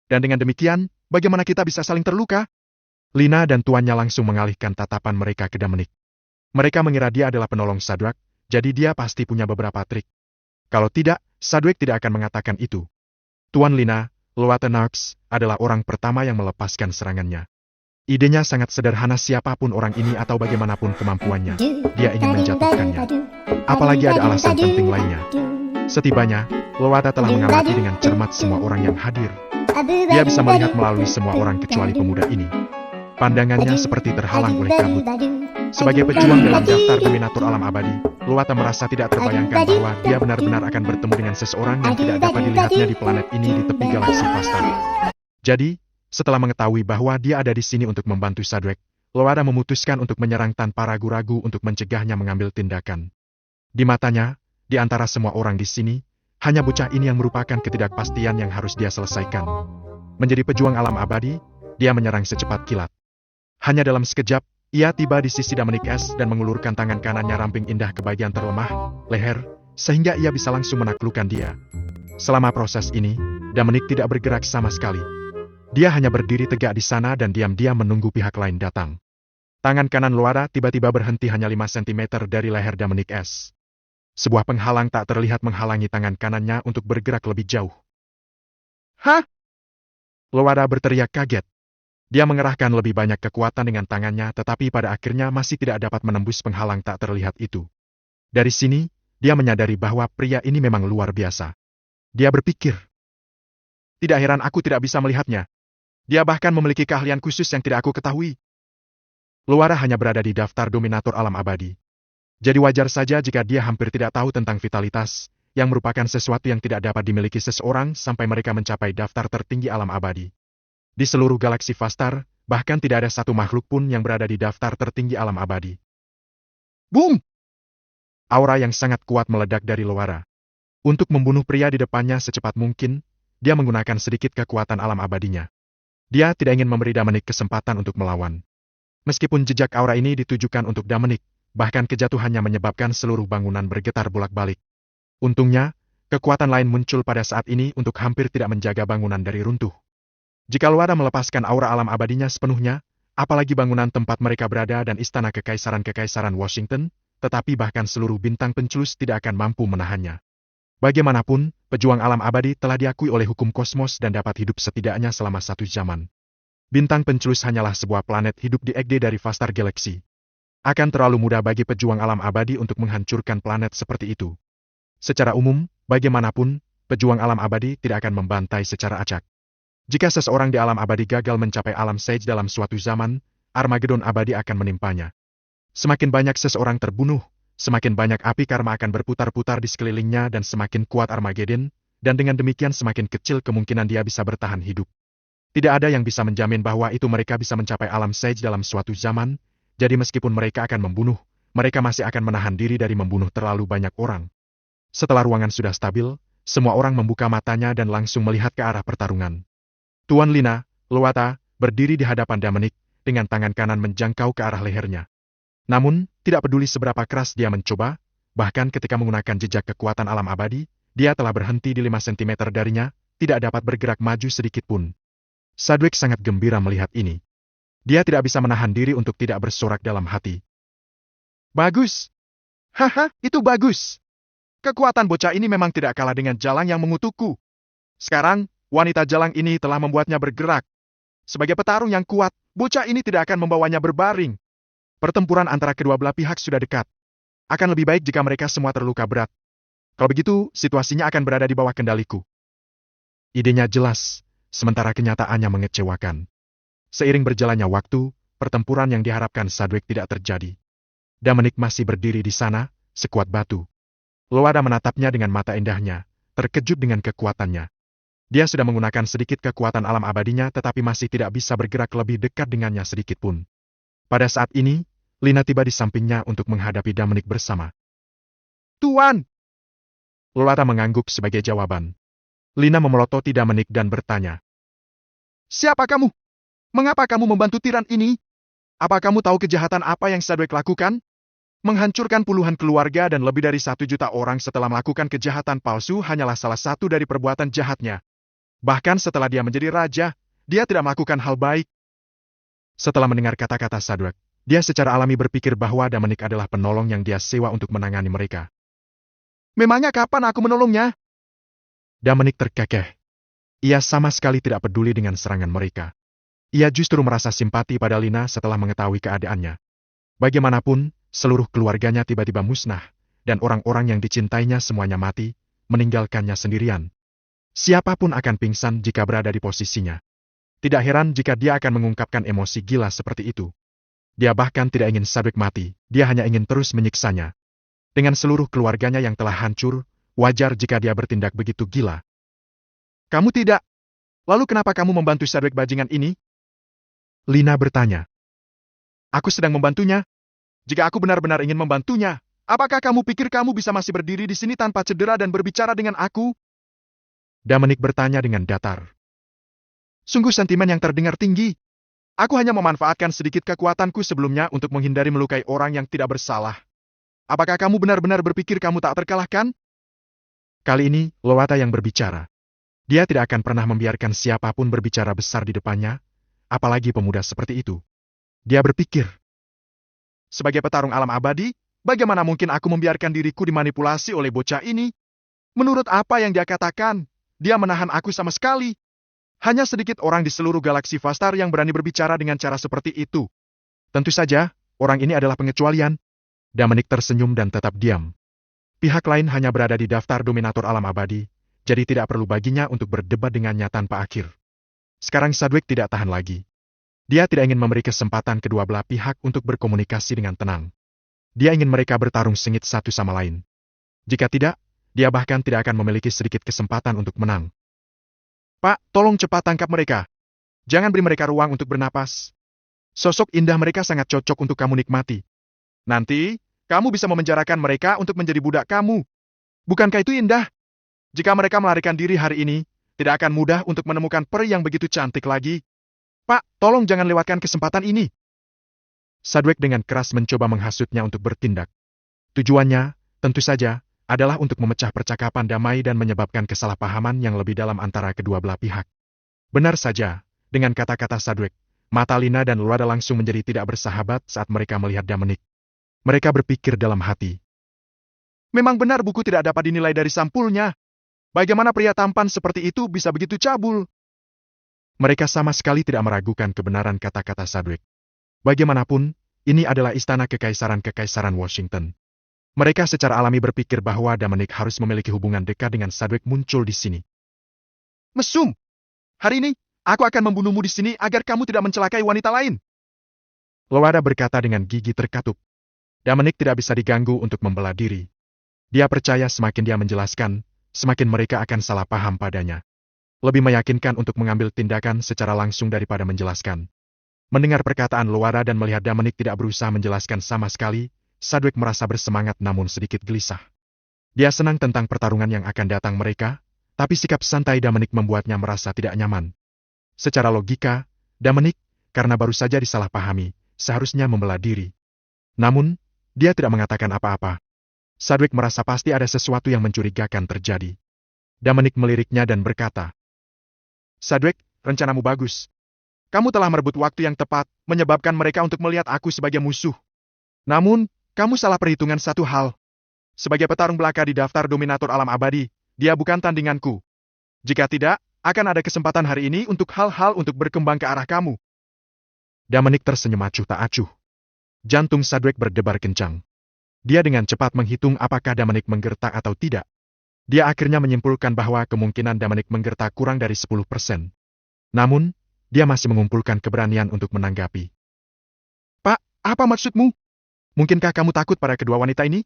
Dan dengan demikian, bagaimana kita bisa saling terluka? Lina dan tuannya langsung mengalihkan tatapan mereka ke Dominic. Mereka mengira dia adalah penolong Sadwick, jadi dia pasti punya beberapa trik. Kalau tidak, Sadwick tidak akan mengatakan itu. Tuan Lina, Loata Narks, adalah orang pertama yang melepaskan serangannya. Idenya sangat sederhana, siapapun orang ini atau bagaimanapun kemampuannya, dia ingin menjatuhkannya. Apalagi ada alasan penting lainnya. Setibanya, Loata telah mengamati dengan cermat semua orang yang hadir. Dia bisa melihat melalui semua orang kecuali pemuda ini. Pandangannya seperti terhalang oleh kabut. Sebagai pejuang dalam daftar dominator alam abadi, Loata merasa tidak terbayangkan bahwa dia benar-benar akan bertemu dengan seseorang yang tidak dapat dilihatnya di planet ini di tepi galaksi Fastar. Jadi, setelah mengetahui bahwa dia ada di sini untuk membantu Sadwick, Loata memutuskan untuk menyerang tanpa ragu-ragu untuk mencegahnya mengambil tindakan. Di matanya, di antara semua orang di sini, hanya bocah ini yang merupakan ketidakpastian yang harus dia selesaikan. Menjadi pejuang alam abadi, dia menyerang secepat kilat. Hanya dalam sekejap, ia tiba di sisi Dominic S dan mengulurkan tangan kanannya ramping indah ke bagian terlemah, leher, sehingga ia bisa langsung menaklukkan dia. Selama proses ini, Dominic tidak bergerak sama sekali. Dia hanya berdiri tegak di sana dan diam-diam menunggu pihak lain datang. Tangan kanan Loata tiba-tiba berhenti hanya 5 cm dari leher Dominic S. Sebuah penghalang tak terlihat menghalangi tangan kanannya untuk bergerak lebih jauh. Hah? Loata berteriak kaget. Dia mengerahkan lebih banyak kekuatan dengan tangannya, tetapi pada akhirnya masih tidak dapat menembus penghalang tak terlihat itu. Dari sini, dia menyadari bahwa pria ini memang luar biasa. Dia berpikir, tidak heran aku tidak bisa melihatnya. Dia bahkan memiliki keahlian khusus yang tidak aku ketahui. Loata hanya berada di daftar dominator alam abadi. Jadi wajar saja jika dia hampir tidak tahu tentang vitalitas, yang merupakan sesuatu yang tidak dapat dimiliki seseorang sampai mereka mencapai daftar tertinggi alam abadi. Di seluruh galaksi Fastar, bahkan tidak ada satu makhluk pun yang berada di daftar tertinggi alam abadi. Boom! Aura yang sangat kuat meledak dari Loata. Untuk membunuh pria di depannya secepat mungkin, dia menggunakan sedikit kekuatan alam abadinya. Dia tidak ingin memberi Dominic kesempatan untuk melawan. Meskipun jejak aura ini ditujukan untuk Dominic, bahkan kejatuhannya menyebabkan seluruh bangunan bergetar bolak-balik. Untungnya, kekuatan lain muncul pada saat ini untuk hampir tidak menjaga bangunan dari runtuh. Jika Loata melepaskan aura alam abadinya sepenuhnya, apalagi bangunan tempat mereka berada dan istana kekaisaran Washington, tetapi bahkan seluruh bintang pencelus tidak akan mampu menahannya. Bagaimanapun, pejuang alam abadi telah diakui oleh hukum kosmos dan dapat hidup setidaknya selama 1 zaman. Bintang pencelus hanyalah sebuah planet hidup di Egde dari Fastar Galaxy. Akan terlalu mudah bagi pejuang alam abadi untuk menghancurkan planet seperti itu. Secara umum, bagaimanapun, pejuang alam abadi tidak akan membantai secara acak. Jika seseorang di alam abadi gagal mencapai alam Sage dalam suatu zaman, Armageddon abadi akan menimpanya. Semakin banyak seseorang terbunuh, semakin banyak api karma akan berputar-putar di sekelilingnya dan semakin kuat Armageddon, dan dengan demikian semakin kecil kemungkinan dia bisa bertahan hidup. Tidak ada yang bisa menjamin bahwa itu mereka bisa mencapai alam Sage dalam suatu zaman, jadi meskipun mereka akan membunuh, mereka masih akan menahan diri dari membunuh terlalu banyak orang. Setelah ruangan sudah stabil, semua orang membuka matanya dan langsung melihat ke arah pertarungan. Tuan Lina, Loata, berdiri di hadapan Dominic, dengan tangan kanan menjangkau ke arah lehernya. Namun, tidak peduli seberapa keras dia mencoba, bahkan ketika menggunakan jejak kekuatan alam abadi, dia telah berhenti di 5 cm darinya, tidak dapat bergerak maju sedikit pun. Sadwick sangat gembira melihat ini. Dia tidak bisa menahan diri untuk tidak bersorak dalam hati. Bagus! Haha, itu bagus! Kekuatan bocah ini memang tidak kalah dengan Jalang yang mengutukku. Sekarang, wanita Jalang ini telah membuatnya bergerak. Sebagai petarung yang kuat, bocah ini tidak akan membawanya berbaring. Pertempuran antara kedua belah pihak sudah dekat. Akan lebih baik jika mereka semua terluka berat. Kalau begitu, situasinya akan berada di bawah kendaliku. Idenya jelas, sementara kenyataannya mengecewakan. Seiring berjalannya waktu, pertempuran yang diharapkan Sadwick tidak terjadi. Dominic masih berdiri di sana, sekuat batu. Loada menatapnya dengan mata indahnya, terkejut dengan kekuatannya. Dia sudah menggunakan sedikit kekuatan alam abadinya tetapi masih tidak bisa bergerak lebih dekat dengannya sedikit pun. Pada saat ini, Lina tiba di sampingnya untuk menghadapi Dominic bersama. Tuan! Loada mengangguk sebagai jawaban. Lina memelototi Dominic dan bertanya. Siapa kamu? Mengapa kamu membantu tiran ini? Apa kamu tahu kejahatan apa yang Sadwick lakukan? Menghancurkan puluhan keluarga dan lebih dari 1 juta orang setelah melakukan kejahatan palsu hanyalah salah satu dari perbuatan jahatnya. Bahkan setelah dia menjadi raja, dia tidak melakukan hal baik. Setelah mendengar kata-kata Sadwick, dia secara alami berpikir bahwa Dominic adalah penolong yang dia sewa untuk menangani mereka. Memangnya kapan aku menolongnya? Dominic terkekeh. Ia sama sekali tidak peduli dengan serangan mereka. Ia justru merasa simpati pada Lina setelah mengetahui keadaannya. Bagaimanapun, seluruh keluarganya tiba-tiba musnah, dan orang-orang yang dicintainya semuanya mati, meninggalkannya sendirian. Siapapun akan pingsan jika berada di posisinya. Tidak heran jika dia akan mengungkapkan emosi gila seperti itu. Dia bahkan tidak ingin Sadwick mati, dia hanya ingin terus menyiksanya. Dengan seluruh keluarganya yang telah hancur, wajar jika dia bertindak begitu gila. Kamu tidak. Lalu kenapa kamu membantu Sadwick bajingan ini? Lina bertanya. Aku sedang membantunya. Jika aku benar-benar ingin membantunya, apakah kamu pikir kamu bisa masih berdiri di sini tanpa cedera dan berbicara dengan aku? Dominic bertanya dengan datar. Sungguh sentimen yang terdengar tinggi. Aku hanya memanfaatkan sedikit kekuatanku sebelumnya untuk menghindari melukai orang yang tidak bersalah. Apakah kamu benar-benar berpikir kamu tak terkalahkan? Kali ini, Loada yang berbicara. Dia tidak akan pernah membiarkan siapapun berbicara besar di depannya, apalagi pemuda seperti itu. Dia berpikir, sebagai petarung alam abadi, bagaimana mungkin aku membiarkan diriku dimanipulasi oleh bocah ini? Menurut apa yang dia katakan, dia menahan aku sama sekali. Hanya sedikit orang di seluruh galaksi Vastar yang berani berbicara dengan cara seperti itu. Tentu saja, orang ini adalah pengecualian. Dominic tersenyum dan tetap diam. Pihak lain hanya berada di daftar dominator alam abadi, jadi tidak perlu baginya untuk berdebat dengannya tanpa akhir. Sekarang Sadwick tidak tahan lagi. Dia tidak ingin memberi kesempatan kedua belah pihak untuk berkomunikasi dengan tenang. Dia ingin mereka bertarung sengit satu sama lain. Jika tidak, dia bahkan tidak akan memiliki sedikit kesempatan untuk menang. Pak, tolong cepat tangkap mereka. Jangan beri mereka ruang untuk bernapas. Sosok indah mereka sangat cocok untuk kamu nikmati. Nanti, kamu bisa memenjarakan mereka untuk menjadi budak kamu. Bukankah itu indah? Jika mereka melarikan diri hari ini, tidak akan mudah untuk menemukan peri yang begitu cantik lagi. Pak, tolong jangan lewatkan kesempatan ini. Sadwick dengan keras mencoba menghasutnya untuk bertindak. Tujuannya, tentu saja, adalah untuk memecah percakapan damai dan menyebabkan kesalahpahaman yang lebih dalam antara kedua belah pihak. Benar saja, dengan kata-kata Sadwick, mata Lina dan Loada langsung menjadi tidak bersahabat saat mereka melihat Dominic. Mereka berpikir dalam hati. Memang benar buku tidak dapat dinilai dari sampulnya. Bagaimana pria tampan seperti itu bisa begitu cabul? Mereka sama sekali tidak meragukan kebenaran kata-kata Sadwick. Bagaimanapun, ini adalah istana kekaisaran Washington. Mereka secara alami berpikir bahwa Dominic harus memiliki hubungan dekat dengan Sadwick muncul di sini. Mesum! Hari ini, aku akan membunuhmu di sini agar kamu tidak mencelakai wanita lain. Loada berkata dengan gigi terkatup. Dominic tidak bisa diganggu untuk membela diri. Dia percaya semakin dia menjelaskan, semakin mereka akan salah paham padanya. Lebih meyakinkan untuk mengambil tindakan secara langsung daripada menjelaskan. Mendengar perkataan Loada dan melihat Dominic tidak berusaha menjelaskan sama sekali, Sadwick merasa bersemangat namun sedikit gelisah. Dia senang tentang pertarungan yang akan datang mereka, tapi sikap santai Dominic membuatnya merasa tidak nyaman. Secara logika, Dominic, karena baru saja disalahpahami, seharusnya membela diri. Namun, dia tidak mengatakan apa-apa. Sadwick merasa pasti ada sesuatu yang mencurigakan terjadi. Dominic meliriknya dan berkata, Sadwick, rencanamu bagus. Kamu telah merebut waktu yang tepat, menyebabkan mereka untuk melihat aku sebagai musuh. Namun, kamu salah perhitungan satu hal. Sebagai petarung belaka di daftar dominator alam abadi, dia bukan tandinganku. Jika tidak, akan ada kesempatan hari ini untuk hal-hal untuk berkembang ke arah kamu. Dominic tersenyum acuh tak acuh. Jantung Sadwick berdebar kencang. Dia dengan cepat menghitung apakah Dominic menggertak atau tidak. Dia akhirnya menyimpulkan bahwa kemungkinan Dominic menggerta kurang dari 10%. Namun, dia masih mengumpulkan keberanian untuk menanggapi. Pak, apa maksudmu? Mungkinkah kamu takut pada kedua wanita ini?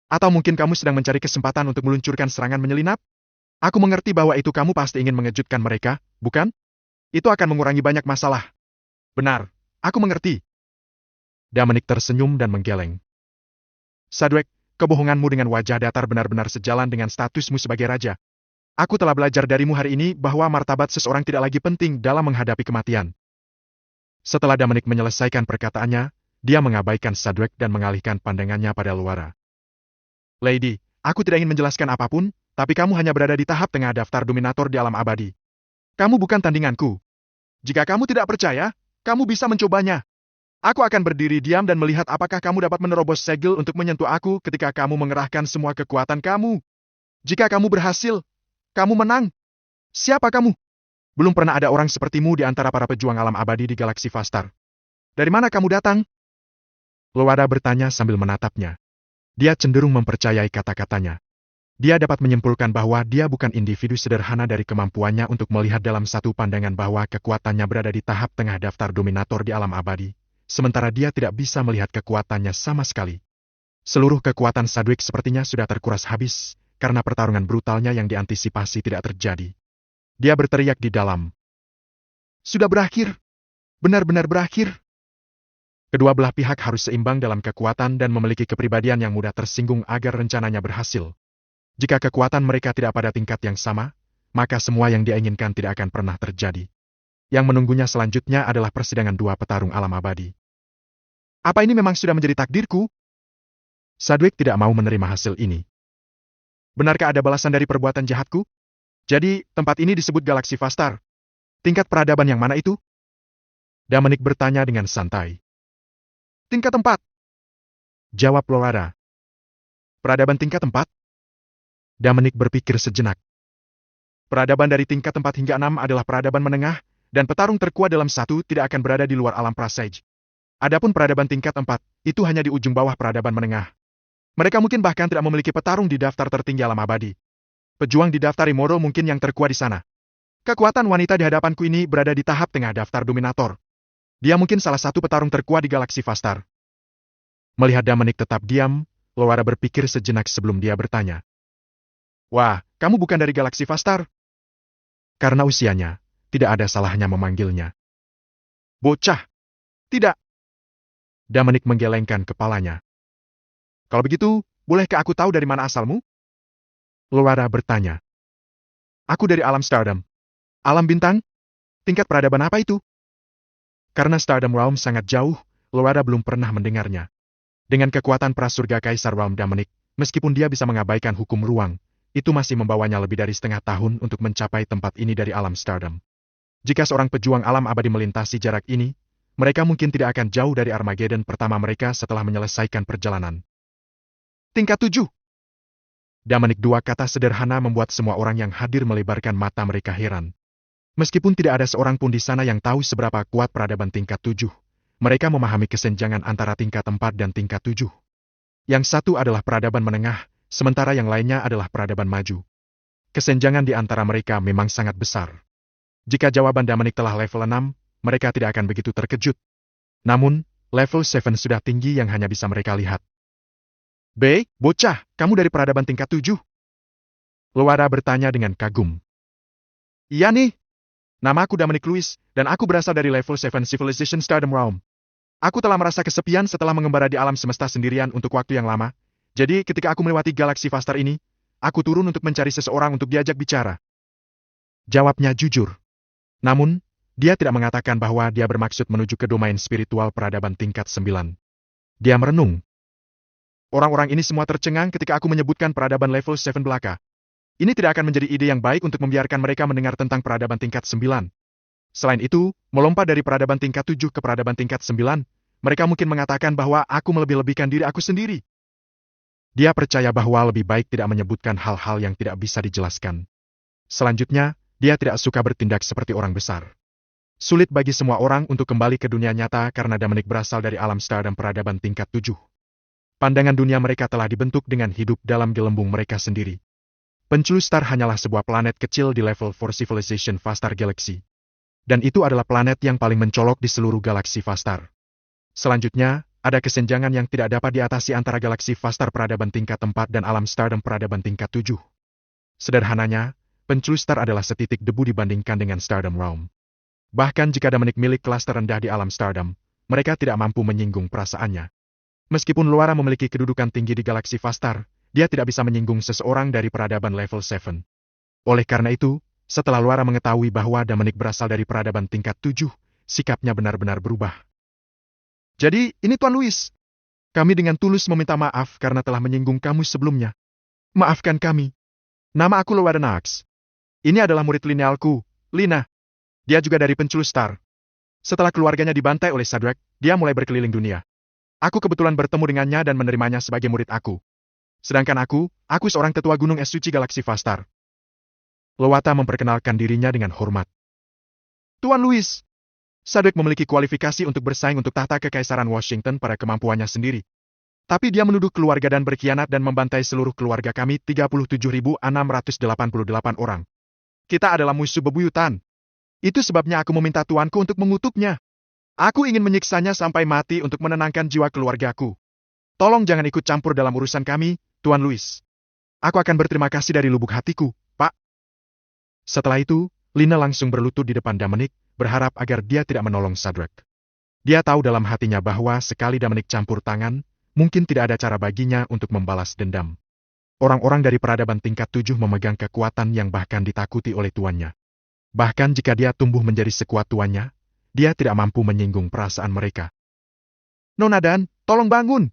Atau mungkin kamu sedang mencari kesempatan untuk meluncurkan serangan menyelinap? Aku mengerti bahwa itu kamu pasti ingin mengejutkan mereka, bukan? Itu akan mengurangi banyak masalah. Benar, aku mengerti. Dominic tersenyum dan menggeleng. Sadwek, kebohonganmu dengan wajah datar benar-benar sejalan dengan statusmu sebagai raja. Aku telah belajar darimu hari ini bahwa martabat seseorang tidak lagi penting dalam menghadapi kematian. Setelah Dominic menyelesaikan perkataannya, dia mengabaikan Sadwek dan mengalihkan pandangannya pada Luara. Lady, aku tidak ingin menjelaskan apapun, tapi kamu hanya berada di tahap tengah daftar dominator di alam abadi. Kamu bukan tandinganku. Jika kamu tidak percaya, kamu bisa mencobanya. Aku akan berdiri diam dan melihat apakah kamu dapat menerobos segel untuk menyentuh aku ketika kamu mengerahkan semua kekuatan kamu. Jika kamu berhasil, kamu menang. Siapa kamu? Belum pernah ada orang sepertimu di antara para pejuang alam abadi di galaksi Vastar. Dari mana kamu datang? Luara bertanya sambil menatapnya. Dia cenderung mempercayai kata-katanya. Dia dapat menyimpulkan bahwa dia bukan individu sederhana dari kemampuannya untuk melihat dalam satu pandangan bahwa kekuatannya berada di tahap tengah daftar dominator di alam abadi, sementara dia tidak bisa melihat kekuatannya sama sekali. Seluruh kekuatan Sadwek sepertinya sudah terkuras habis, karena pertarungan brutalnya yang diantisipasi tidak terjadi. Dia berteriak di dalam. Sudah berakhir. Benar-benar berakhir. Kedua belah pihak harus seimbang dalam kekuatan dan memiliki kepribadian yang mudah tersinggung agar rencananya berhasil. Jika kekuatan mereka tidak pada tingkat yang sama, maka semua yang dia inginkan tidak akan pernah terjadi. Yang menunggunya selanjutnya adalah persidangan dua petarung alam abadi. Apa ini memang sudah menjadi takdirku? Sadwek tidak mau menerima hasil ini. Benarkah ada balasan dari perbuatan jahatku? Jadi, tempat ini disebut Galaksi Vastar. Tingkat peradaban yang mana itu? Dominic bertanya dengan santai. Tingkat 4. Jawab Luara. Peradaban tingkat 4? Dominic berpikir sejenak. Peradaban dari tingkat 4 hingga 6 adalah peradaban menengah, dan petarung terkuat dalam satu tidak akan berada di luar alam Prasage. Adapun peradaban tingkat 4, itu hanya di ujung bawah peradaban menengah. Mereka mungkin bahkan tidak memiliki petarung di daftar tertinggi alam abadi. Pejuang di daftar Imoro mungkin yang terkuat di sana. Kekuatan wanita di hadapanku ini berada di tahap tengah daftar dominator. Dia mungkin salah satu petarung terkuat di galaksi Vastar. Melihat Dominic tetap diam, Luara berpikir sejenak sebelum dia bertanya. Wah, kamu bukan dari galaksi Vastar? Karena usianya, tidak ada salahnya memanggilnya. Bocah. Tidak. Dominic menggelengkan kepalanya. Kalau begitu, bolehkah aku tahu dari mana asalmu? Luara bertanya. Aku dari alam Stardom. Alam bintang? Tingkat peradaban apa itu? Karena Stardom Realm sangat jauh, Luara belum pernah mendengarnya. Dengan kekuatan prasurga Kaisar Realm Dominic, meskipun dia bisa mengabaikan hukum ruang, itu masih membawanya lebih dari setengah tahun untuk mencapai tempat ini dari alam Stardom. Jika seorang pejuang alam abadi melintasi jarak ini, mereka mungkin tidak akan jauh dari Armageddon pertama mereka setelah menyelesaikan perjalanan. Tingkat 7. Dominic, dua kata sederhana membuat semua orang yang hadir melebarkan mata mereka heran. Meskipun tidak ada seorang pun di sana yang tahu seberapa kuat peradaban tingkat 7, mereka memahami kesenjangan antara tingkat 4 dan tingkat 7. Yang satu adalah peradaban menengah, sementara yang lainnya adalah peradaban maju. Kesenjangan di antara mereka memang sangat besar. Jika jawaban Dominic telah level 6, mereka tidak akan begitu terkejut. Namun, level 7 sudah tinggi yang hanya bisa mereka lihat. Bocah, kamu dari peradaban tingkat 7? Luara bertanya dengan kagum. Iya nih. Nama aku Dominic Lewis, dan aku berasal dari level 7 Civilization Stardom Realm. Aku telah merasa kesepian setelah mengembara di alam semesta sendirian untuk waktu yang lama. Jadi ketika aku melewati galaksi Vastar ini, aku turun untuk mencari seseorang untuk diajak bicara. Jawabnya jujur. Namun, dia tidak mengatakan bahwa dia bermaksud menuju ke domain spiritual peradaban tingkat 9. Dia merenung. Orang-orang ini semua tercengang ketika aku menyebutkan peradaban level 7 belaka. Ini tidak akan menjadi ide yang baik untuk membiarkan mereka mendengar tentang peradaban tingkat 9. Selain itu, melompat dari peradaban tingkat 7 ke peradaban tingkat 9, mereka mungkin mengatakan bahwa aku melebih-lebihkan diri aku sendiri. Dia percaya bahwa lebih baik tidak menyebutkan hal-hal yang tidak bisa dijelaskan. Selanjutnya, dia tidak suka bertindak seperti orang besar. Sulit bagi semua orang untuk kembali ke dunia nyata karena Dominic berasal dari alam Stardom peradaban tingkat 7. Pandangan dunia mereka telah dibentuk dengan hidup dalam gelembung mereka sendiri. Penculu Star hanyalah sebuah planet kecil di level for Civilization Vastar Galaxy. Dan itu adalah planet yang paling mencolok di seluruh galaksi Vastar. Selanjutnya, ada kesenjangan yang tidak dapat diatasi antara galaksi Vastar peradaban tingkat 4 dan alam Stardom peradaban tingkat 7. Sederhananya, penculu Star adalah setitik debu dibandingkan dengan Stardom Realm. Bahkan jika Dominic milik kelas terendah di alam Stardom, mereka tidak mampu menyinggung perasaannya. Meskipun Luara memiliki kedudukan tinggi di galaksi Vastar, dia tidak bisa menyinggung seseorang dari peradaban level 7. Oleh karena itu, setelah Luara mengetahui bahwa Dominic berasal dari peradaban tingkat 7, sikapnya benar-benar berubah. Jadi, ini Tuan Louis. Kami dengan tulus meminta maaf karena telah menyinggung kamu sebelumnya. Maafkan kami. Nama aku Luara Nax. Ini adalah murid linealku, Lina. Dia juga dari penculu Star. Setelah keluarganya dibantai oleh Sadrak, dia mulai berkeliling dunia. Aku kebetulan bertemu dengannya dan menerimanya sebagai murid aku. Sedangkan aku seorang tetua gunung es suci galaksi Vastar. Lowata memperkenalkan dirinya dengan hormat. Tuan Louis, Sadrak memiliki kualifikasi untuk bersaing untuk tahta kekaisaran Washington pada kemampuannya sendiri. Tapi dia menuduh keluarga dan berkhianat dan membantai seluruh keluarga kami 37.688 orang. Kita adalah musuh bebuyutan. Itu sebabnya aku meminta tuanku untuk mengutuknya. Aku ingin menyiksanya sampai mati untuk menenangkan jiwa keluargaku. Tolong jangan ikut campur dalam urusan kami, Tuan Louis. Aku akan berterima kasih dari lubuk hatiku, Pak. Setelah itu, Lina langsung berlutut di depan Dominic, berharap agar dia tidak menolong Sadrak. Dia tahu dalam hatinya bahwa sekali Dominic campur tangan, mungkin tidak ada cara baginya untuk membalas dendam. Orang-orang dari peradaban tingkat 7 memegang kekuatan yang bahkan ditakuti oleh tuannya. Bahkan jika dia tumbuh menjadi sekuat tuannya, dia tidak mampu menyinggung perasaan mereka. Nona Dan, tolong bangun!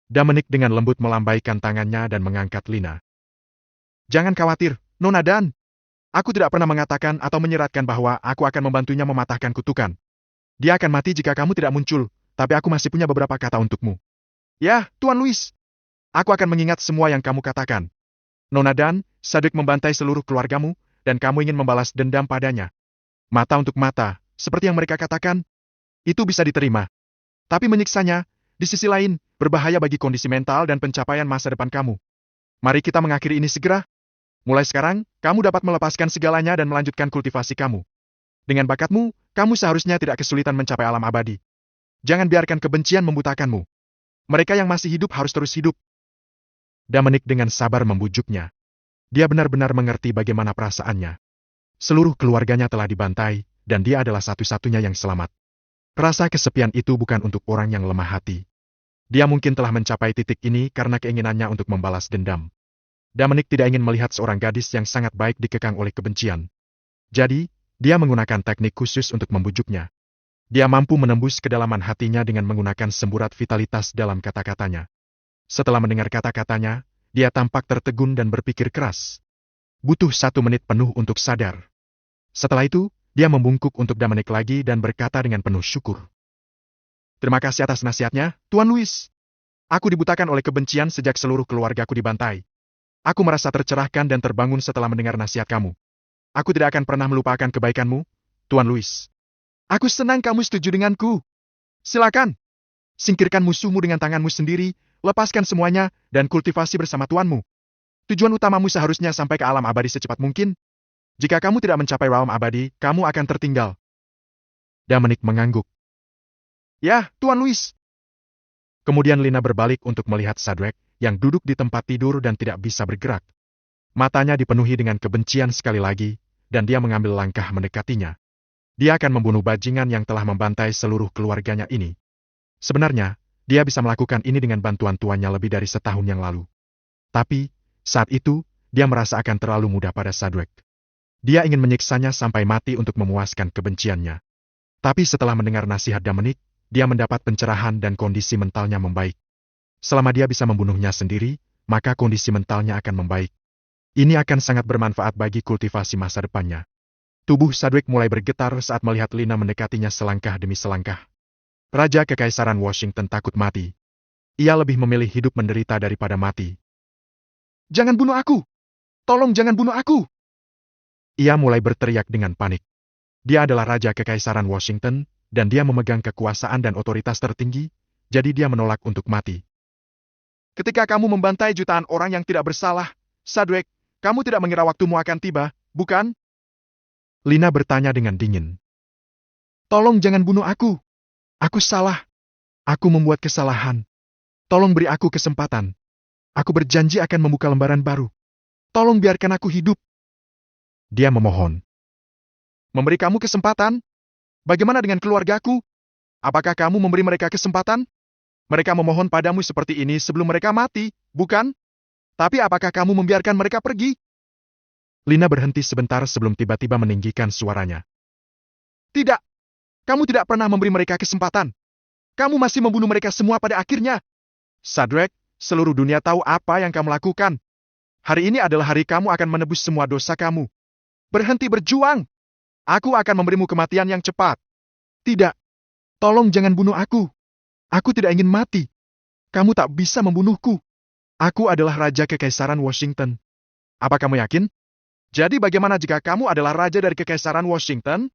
Dominic dengan lembut melambaikan tangannya dan mengangkat Lina. Jangan khawatir, Nona Dan. Aku tidak pernah mengatakan atau menyeratkan bahwa aku akan membantunya mematahkan kutukan. Dia akan mati jika kamu tidak muncul, tapi aku masih punya beberapa kata untukmu. Ya, Tuan Louis. Aku akan mengingat semua yang kamu katakan. Nona Dan, Sadrak membantai seluruh keluargamu, dan kamu ingin membalas dendam padanya. Mata untuk mata, seperti yang mereka katakan, itu bisa diterima. Tapi menyiksanya, di sisi lain, berbahaya bagi kondisi mental dan pencapaian masa depan kamu. Mari kita mengakhiri ini segera. Mulai sekarang, kamu dapat melepaskan segalanya dan melanjutkan kultivasi kamu. Dengan bakatmu, kamu seharusnya tidak kesulitan mencapai alam abadi. Jangan biarkan kebencian membutakanmu. Mereka yang masih hidup harus terus hidup. Dominic dengan sabar membujuknya. Dia benar-benar mengerti bagaimana perasaannya. Seluruh keluarganya telah dibantai, dan dia adalah satu-satunya yang selamat. Rasa kesepian itu bukan untuk orang yang lemah hati. Dia mungkin telah mencapai titik ini karena keinginannya untuk membalas dendam. Dominic tidak ingin melihat seorang gadis yang sangat baik dikekang oleh kebencian. Jadi, dia menggunakan teknik khusus untuk membujuknya. Dia mampu menembus kedalaman hatinya dengan menggunakan semburat vitalitas dalam kata-katanya. Setelah mendengar kata-katanya, dia tampak tertegun dan berpikir keras. Butuh 1 menit penuh untuk sadar. Setelah itu, dia membungkuk untuk Dominic lagi dan berkata dengan penuh syukur. Terima kasih atas nasihatnya, Tuan Louis. Aku dibutakan oleh kebencian sejak seluruh keluargaku dibantai. Aku merasa tercerahkan dan terbangun setelah mendengar nasihat kamu. Aku tidak akan pernah melupakan kebaikanmu, Tuan Louis. Aku senang kamu setuju denganku. Silakan. Singkirkan musuhmu dengan tanganmu sendiri, lepaskan semuanya, dan kultivasi bersama tuanmu. Tujuan utamamu seharusnya sampai ke alam abadi secepat mungkin. Jika kamu tidak mencapai realm abadi, kamu akan tertinggal. Dominic mengangguk. Ya, Tuan Louis. Kemudian Lina berbalik untuk melihat Sadrak, yang duduk di tempat tidur dan tidak bisa bergerak. Matanya dipenuhi dengan kebencian sekali lagi, dan dia mengambil langkah mendekatinya. Dia akan membunuh bajingan yang telah membantai seluruh keluarganya ini. Sebenarnya, dia bisa melakukan ini dengan bantuan tuannya lebih dari setahun yang lalu. Tapi, saat itu, dia merasa akan terlalu mudah pada Sadrak. Dia ingin menyiksanya sampai mati untuk memuaskan kebenciannya. Tapi setelah mendengar nasihat Dominic, dia mendapat pencerahan dan kondisi mentalnya membaik. Selama dia bisa membunuhnya sendiri, maka kondisi mentalnya akan membaik. Ini akan sangat bermanfaat bagi kultivasi masa depannya. Tubuh Sadrak mulai bergetar saat melihat Lina mendekatinya selangkah demi selangkah. Raja Kekaisaran Washington takut mati. Ia lebih memilih hidup menderita daripada mati. Jangan bunuh aku! Tolong jangan bunuh aku! Ia mulai berteriak dengan panik. Dia adalah Raja Kekaisaran Washington, dan dia memegang kekuasaan dan otoritas tertinggi, jadi dia menolak untuk mati. Ketika kamu membantai jutaan orang yang tidak bersalah, Sadrak, Kamu tidak mengira waktumu akan tiba, bukan? Lina bertanya dengan dingin. Tolong jangan bunuh aku. Aku salah. Aku membuat kesalahan. Tolong beri aku kesempatan. Aku berjanji akan membuka lembaran baru. Tolong biarkan aku hidup. Dia memohon. Memberi kamu kesempatan? Bagaimana dengan keluargaku? Apakah kamu memberi mereka kesempatan? Mereka memohon padamu seperti ini sebelum mereka mati, bukan? Tapi apakah kamu membiarkan mereka pergi? Lina berhenti sebentar sebelum tiba-tiba meninggikan suaranya. Tidak. Kamu tidak pernah memberi mereka kesempatan. Kamu masih membunuh mereka semua pada akhirnya. Shadrach, seluruh dunia tahu apa yang kamu lakukan. Hari ini adalah hari kamu akan menebus semua dosa kamu. Berhenti berjuang. Aku akan memberimu kematian yang cepat. Tidak. Tolong jangan bunuh aku. Aku tidak ingin mati. Kamu tak bisa membunuhku. Aku adalah Raja Kekaisaran Washington. Apa kamu yakin? Jadi bagaimana jika kamu adalah Raja dari Kekaisaran Washington?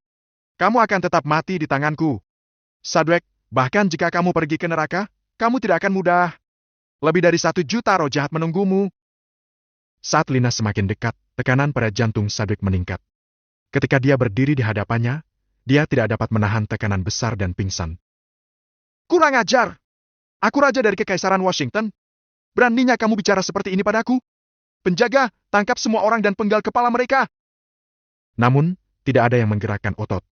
Kamu akan tetap mati di tanganku. Shadrach, bahkan jika kamu pergi ke neraka, kamu tidak akan mudah. Lebih dari 1 juta roh jahat menunggumu. Saat Lina semakin dekat, tekanan pada jantung Shadrach meningkat. Ketika dia berdiri di hadapannya, dia tidak dapat menahan tekanan besar dan pingsan. Kurang ajar! Aku Raja dari Kekaisaran Washington. Beraninya kamu bicara seperti ini padaku? Penjaga, tangkap semua orang dan penggal kepala mereka. Namun, tidak ada yang menggerakkan otot.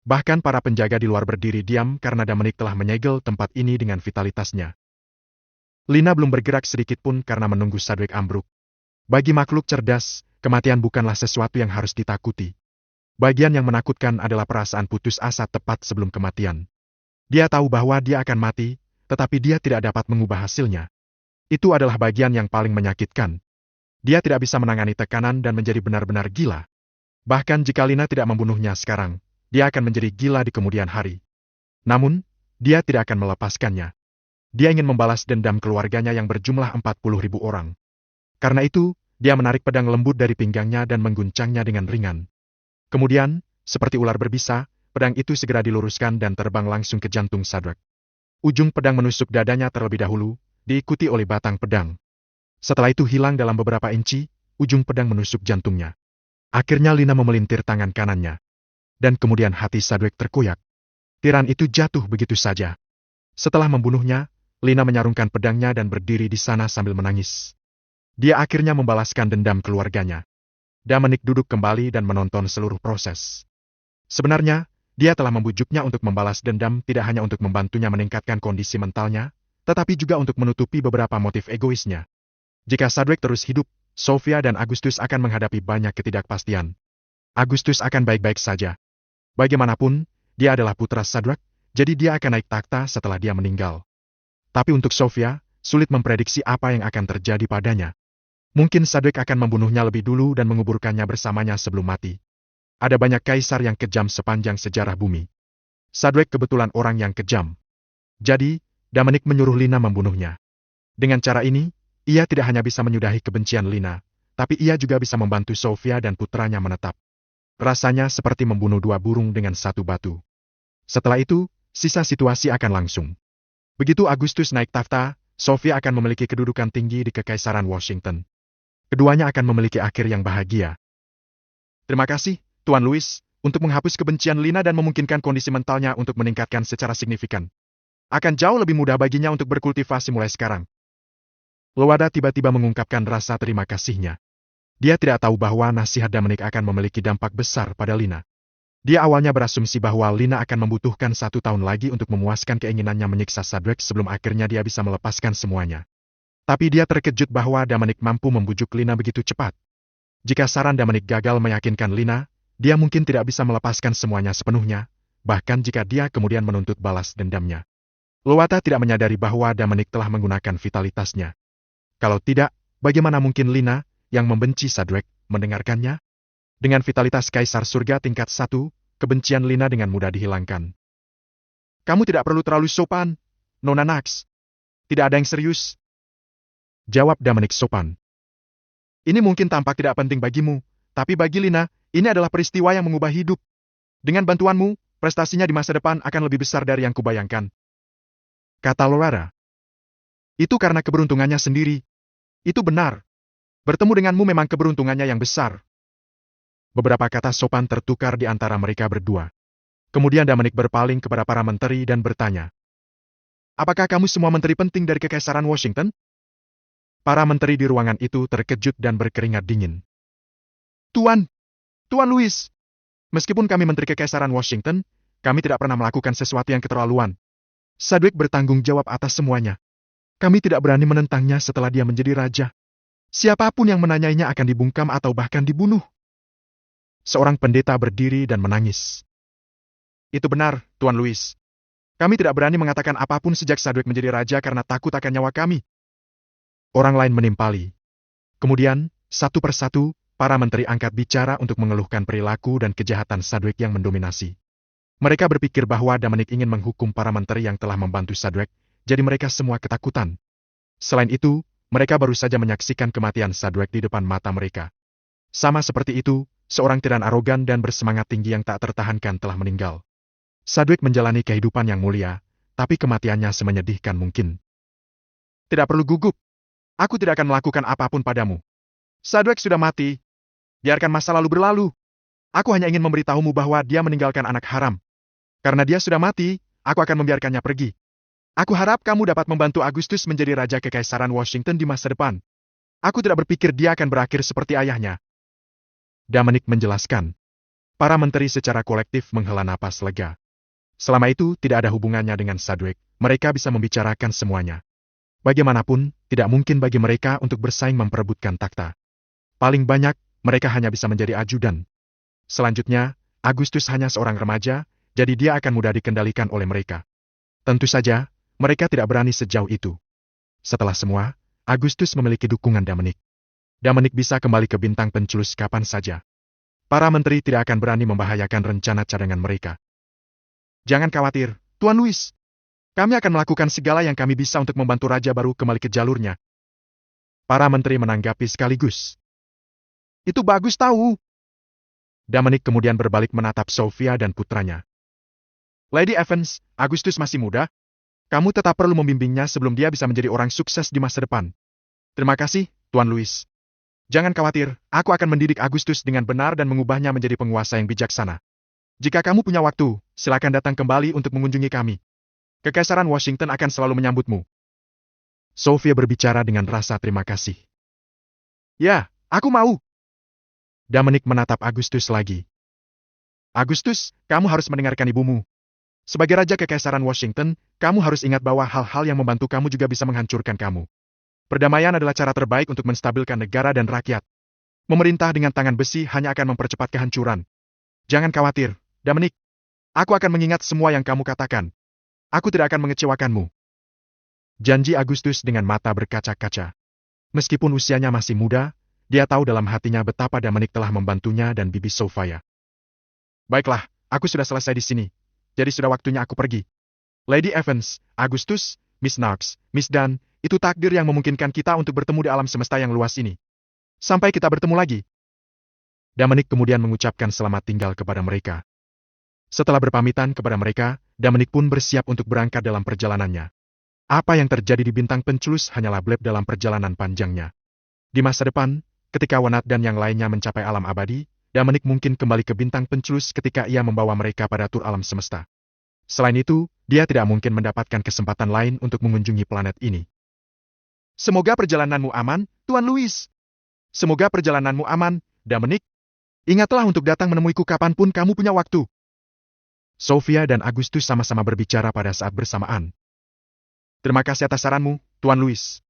Bahkan para penjaga di luar berdiri diam karena Dominic telah menyegel tempat ini dengan vitalitasnya. Lina belum bergerak sedikit pun karena menunggu Shadrach ambruk. Bagi makhluk cerdas, kematian bukanlah sesuatu yang harus ditakuti. Bagian yang menakutkan adalah perasaan putus asa tepat sebelum kematian. Dia tahu bahwa dia akan mati, tetapi dia tidak dapat mengubah hasilnya. Itu adalah bagian yang paling menyakitkan. Dia tidak bisa menangani tekanan dan menjadi benar-benar gila. Bahkan jika Lina tidak membunuhnya sekarang, dia akan menjadi gila di kemudian hari. Namun, dia tidak akan melepaskannya. Dia ingin membalas dendam keluarganya yang berjumlah 40.000 orang. Karena itu, dia menarik pedang lembut dari pinggangnya dan mengguncangnya dengan ringan. Kemudian, seperti ular berbisa, pedang itu segera diluruskan dan terbang langsung ke jantung Shadrach. Ujung pedang menusuk dadanya terlebih dahulu, diikuti oleh batang pedang. Setelah itu hilang dalam beberapa inci, ujung pedang menusuk jantungnya. Akhirnya Lina memelintir tangan kanannya. Dan kemudian hati Shadrach terkoyak. Tiran itu jatuh begitu saja. Setelah membunuhnya, Lina menyarungkan pedangnya dan berdiri di sana sambil menangis. Dia akhirnya membalaskan dendam keluarganya. Dominic duduk kembali dan menonton seluruh proses. Sebenarnya, dia telah membujuknya untuk membalas dendam tidak hanya untuk membantunya meningkatkan kondisi mentalnya, tetapi juga untuk menutupi beberapa motif egoisnya. Jika Shadrach terus hidup, Sofia dan Agustus akan menghadapi banyak ketidakpastian. Agustus akan baik-baik saja. Bagaimanapun, dia adalah putra Shadrach, jadi dia akan naik takhta setelah dia meninggal. Tapi untuk Sofia, sulit memprediksi apa yang akan terjadi padanya. Mungkin Shadrach akan membunuhnya lebih dulu dan menguburkannya bersamanya sebelum mati. Ada banyak kaisar yang kejam sepanjang sejarah bumi. Shadrach kebetulan orang yang kejam. Jadi, Dominic menyuruh Lina membunuhnya. Dengan cara ini, ia tidak hanya bisa menyudahi kebencian Lina, tapi ia juga bisa membantu Sofia dan putranya menetap. Rasanya seperti membunuh 2 burung dengan 1 batu. Setelah itu, sisa situasi akan langsung. Begitu Agustus naik takhta, Sofia akan memiliki kedudukan tinggi di Kekaisaran Washington. Keduanya akan memiliki akhir yang bahagia. Terima kasih, Tuan Louis, untuk menghapus kebencian Lina dan memungkinkan kondisi mentalnya untuk meningkatkan secara signifikan. Akan jauh lebih mudah baginya untuk berkultivasi mulai sekarang. Lowada tiba-tiba mengungkapkan rasa terima kasihnya. Dia tidak tahu bahwa nasihat Dominic akan memiliki dampak besar pada Lina. Dia awalnya berasumsi bahwa Lina akan membutuhkan 1 tahun lagi untuk memuaskan keinginannya menyiksa Shadrach sebelum akhirnya dia bisa melepaskan semuanya. Tapi dia terkejut bahwa Dominic mampu membujuk Lina begitu cepat. Jika saran Dominic gagal meyakinkan Lina, dia mungkin tidak bisa melepaskan semuanya sepenuhnya, bahkan jika dia kemudian menuntut balas dendamnya. Lowata tidak menyadari bahwa Dominic telah menggunakan vitalitasnya. Kalau tidak, bagaimana mungkin Lina, yang membenci Shadrach, mendengarkannya? Dengan vitalitas Kaisar Surga tingkat 1, kebencian Lina dengan mudah dihilangkan. Kamu tidak perlu terlalu sopan, Nona Nax. Tidak ada yang serius. Jawab Dominic sopan. Ini mungkin tampak tidak penting bagimu, tapi bagi Lina, ini adalah peristiwa yang mengubah hidup. Dengan bantuanmu, prestasinya di masa depan akan lebih besar dari yang kubayangkan. Kata Lowada. Itu karena keberuntungannya sendiri. Itu benar. Bertemu denganmu memang keberuntungannya yang besar. Beberapa kata sopan tertukar di antara mereka berdua. Kemudian Dominic berpaling kepada para menteri dan bertanya, apakah kamu semua menteri penting dari Kekaisaran Washington? Para menteri di ruangan itu terkejut dan berkeringat dingin. Tuan, Tuan Louis, meskipun kami menteri Kekaisaran Washington, kami tidak pernah melakukan sesuatu yang keterlaluan. Sedgwick bertanggung jawab atas semuanya. Kami tidak berani menentangnya setelah dia menjadi raja. Siapapun yang menanyainya akan dibungkam atau bahkan dibunuh. Seorang pendeta berdiri dan menangis. Itu benar, Tuan Louis. Kami tidak berani mengatakan apapun sejak Sedgwick menjadi raja karena takut akan nyawa kami. Orang lain menimpali. Kemudian, satu persatu, para menteri angkat bicara untuk mengeluhkan perilaku dan kejahatan Sedgwick yang mendominasi. Mereka berpikir bahwa Dominic ingin menghukum para menteri yang telah membantu Sedgwick, jadi mereka semua ketakutan. Selain itu, mereka baru saja menyaksikan kematian Sedgwick di depan mata mereka. Sama seperti itu, seorang tiran arogan dan bersemangat tinggi yang tak tertahankan telah meninggal. Sedgwick menjalani kehidupan yang mulia, tapi kematiannya semenyedihkan mungkin. Tidak perlu gugup. Aku tidak akan melakukan apapun padamu. Sedgwick sudah mati. Biarkan masa lalu berlalu. Aku hanya ingin memberitahumu bahwa dia meninggalkan anak haram. Karena dia sudah mati, aku akan membiarkannya pergi. Aku harap kamu dapat membantu Agustus menjadi Raja Kekaisaran Washington di masa depan. Aku tidak berpikir dia akan berakhir seperti ayahnya. Dominic menjelaskan. Para menteri secara kolektif menghela napas lega. Selama itu tidak ada hubungannya dengan Sedgwick, mereka bisa membicarakan semuanya. Bagaimanapun, tidak mungkin bagi mereka untuk bersaing memperebutkan takhta. Paling banyak, mereka hanya bisa menjadi ajudan. Selanjutnya, Agustus hanya seorang remaja, jadi dia akan mudah dikendalikan oleh mereka. Tentu saja, mereka tidak berani sejauh itu. Setelah semua, Agustus memiliki dukungan Dominic. Dominic bisa kembali ke bintang penculus kapan saja. Para menteri tidak akan berani membahayakan rencana cadangan mereka. Jangan khawatir, Tuan Louis. Kami akan melakukan segala yang kami bisa untuk membantu raja baru kembali ke jalurnya. Para menteri menanggapi sekaligus. Itu bagus tahu. Dominic kemudian berbalik menatap Sophia dan putranya. Lady Evans, Agustus masih muda. Kamu tetap perlu membimbingnya sebelum dia bisa menjadi orang sukses di masa depan. Terima kasih, Tuan Louis. Jangan khawatir, aku akan mendidik Agustus dengan benar dan mengubahnya menjadi penguasa yang bijaksana. Jika kamu punya waktu, silakan datang kembali untuk mengunjungi kami. Kekaisaran Washington akan selalu menyambutmu. Sophia berbicara dengan rasa terima kasih. Ya, aku mau. Dominic menatap Agustus lagi. Agustus, kamu harus mendengarkan ibumu. Sebagai Raja Kekaisaran Washington, kamu harus ingat bahwa hal-hal yang membantu kamu juga bisa menghancurkan kamu. Perdamaian adalah cara terbaik untuk menstabilkan negara dan rakyat. Memerintah dengan tangan besi hanya akan mempercepat kehancuran. Jangan khawatir, Dominic. Aku akan mengingat semua yang kamu katakan. Aku tidak akan mengecewakanmu. Janji Agustus dengan mata berkaca-kaca. Meskipun usianya masih muda, dia tahu dalam hatinya betapa Dominic telah membantunya dan Bibi Sophia. Baiklah, aku sudah selesai di sini. Jadi sudah waktunya aku pergi. Lady Evans, Agustus, Miss Knox, Miss Dunn, itu takdir yang memungkinkan kita untuk bertemu di alam semesta yang luas ini. Sampai kita bertemu lagi. Dominic kemudian mengucapkan selamat tinggal kepada mereka. Setelah berpamitan kepada mereka, Dominic pun bersiap untuk berangkat dalam perjalanannya. Apa yang terjadi di bintang penculus hanyalah blip dalam perjalanan panjangnya. Di masa depan, ketika Wenat dan yang lainnya mencapai alam abadi, Dominic mungkin kembali ke bintang penculus ketika ia membawa mereka pada tur alam semesta. Selain itu, dia tidak mungkin mendapatkan kesempatan lain untuk mengunjungi planet ini. Semoga perjalananmu aman, Tuan Louis. Semoga perjalananmu aman, Dominic. Ingatlah untuk datang menemuiku kapanpun kamu punya waktu. Sophia dan Agustus sama-sama berbicara pada saat bersamaan. Terima kasih atas saranmu, Tuan Louis.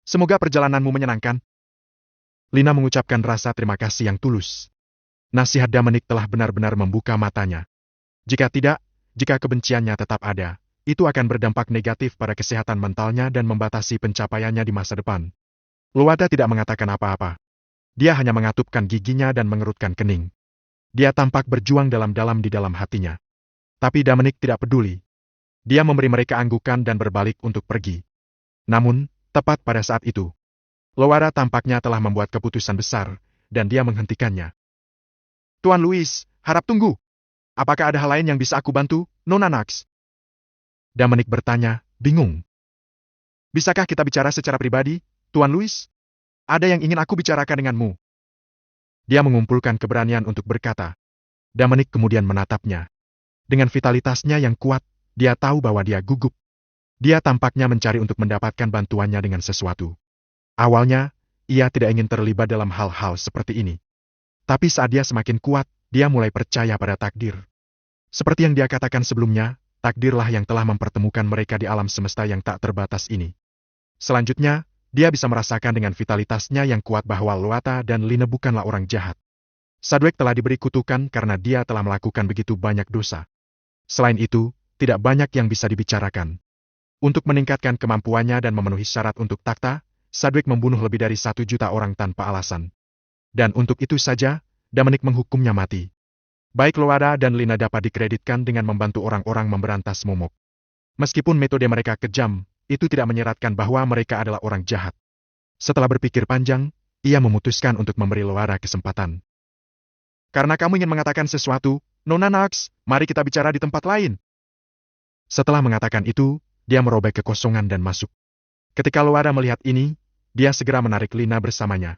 Semoga perjalananmu menyenangkan. Lina mengucapkan rasa terima kasih yang tulus. Nasihat Dominic telah benar-benar membuka matanya. Jika tidak, jika kebenciannya tetap ada, itu akan berdampak negatif pada kesehatan mentalnya dan membatasi pencapaiannya di masa depan. Luada tidak mengatakan apa-apa. Dia hanya mengatupkan giginya dan mengerutkan kening. Dia tampak berjuang dalam-dalam di dalam hatinya. Tapi Dominic tidak peduli. Dia memberi mereka anggukan dan berbalik untuk pergi. Namun, tepat pada saat itu, Luada tampaknya telah membuat keputusan besar, dan dia menghentikannya. Tuan Louis, harap tunggu. Apakah ada hal lain yang bisa aku bantu, Nona Knox? Dominic bertanya, bingung. Bisakah kita bicara secara pribadi, Tuan Louis? Ada yang ingin aku bicarakan denganmu. Dia mengumpulkan keberanian untuk berkata. Dominic kemudian menatapnya. Dengan vitalitasnya yang kuat, dia tahu bahwa dia gugup. Dia tampaknya mencari untuk mendapatkan bantuannya dengan sesuatu. Awalnya, ia tidak ingin terlibat dalam hal-hal seperti ini. Tapi saat dia semakin kuat, dia mulai percaya pada takdir. Seperti yang dia katakan sebelumnya, takdirlah yang telah mempertemukan mereka di alam semesta yang tak terbatas ini. Selanjutnya, dia bisa merasakan dengan vitalitasnya yang kuat bahwa Loata dan Lina bukanlah orang jahat. Sadwek telah diberi kutukan karena dia telah melakukan begitu banyak dosa. Selain itu, tidak banyak yang bisa dibicarakan. Untuk meningkatkan kemampuannya dan memenuhi syarat untuk takhta, Sadwek membunuh lebih dari 1 juta orang tanpa alasan. Dan untuk itu saja, Dominic menghukumnya mati. Baik Loata dan Lina dapat dikreditkan dengan membantu orang-orang memberantas momok. Meskipun metode mereka kejam, itu tidak menyeratkan bahwa mereka adalah orang jahat. Setelah berpikir panjang, ia memutuskan untuk memberi Loata kesempatan. Karena kamu ingin mengatakan sesuatu, Nona Nox, mari kita bicara di tempat lain. Setelah mengatakan itu, dia merobek kekosongan dan masuk. Ketika Loata melihat ini, dia segera menarik Lina bersamanya.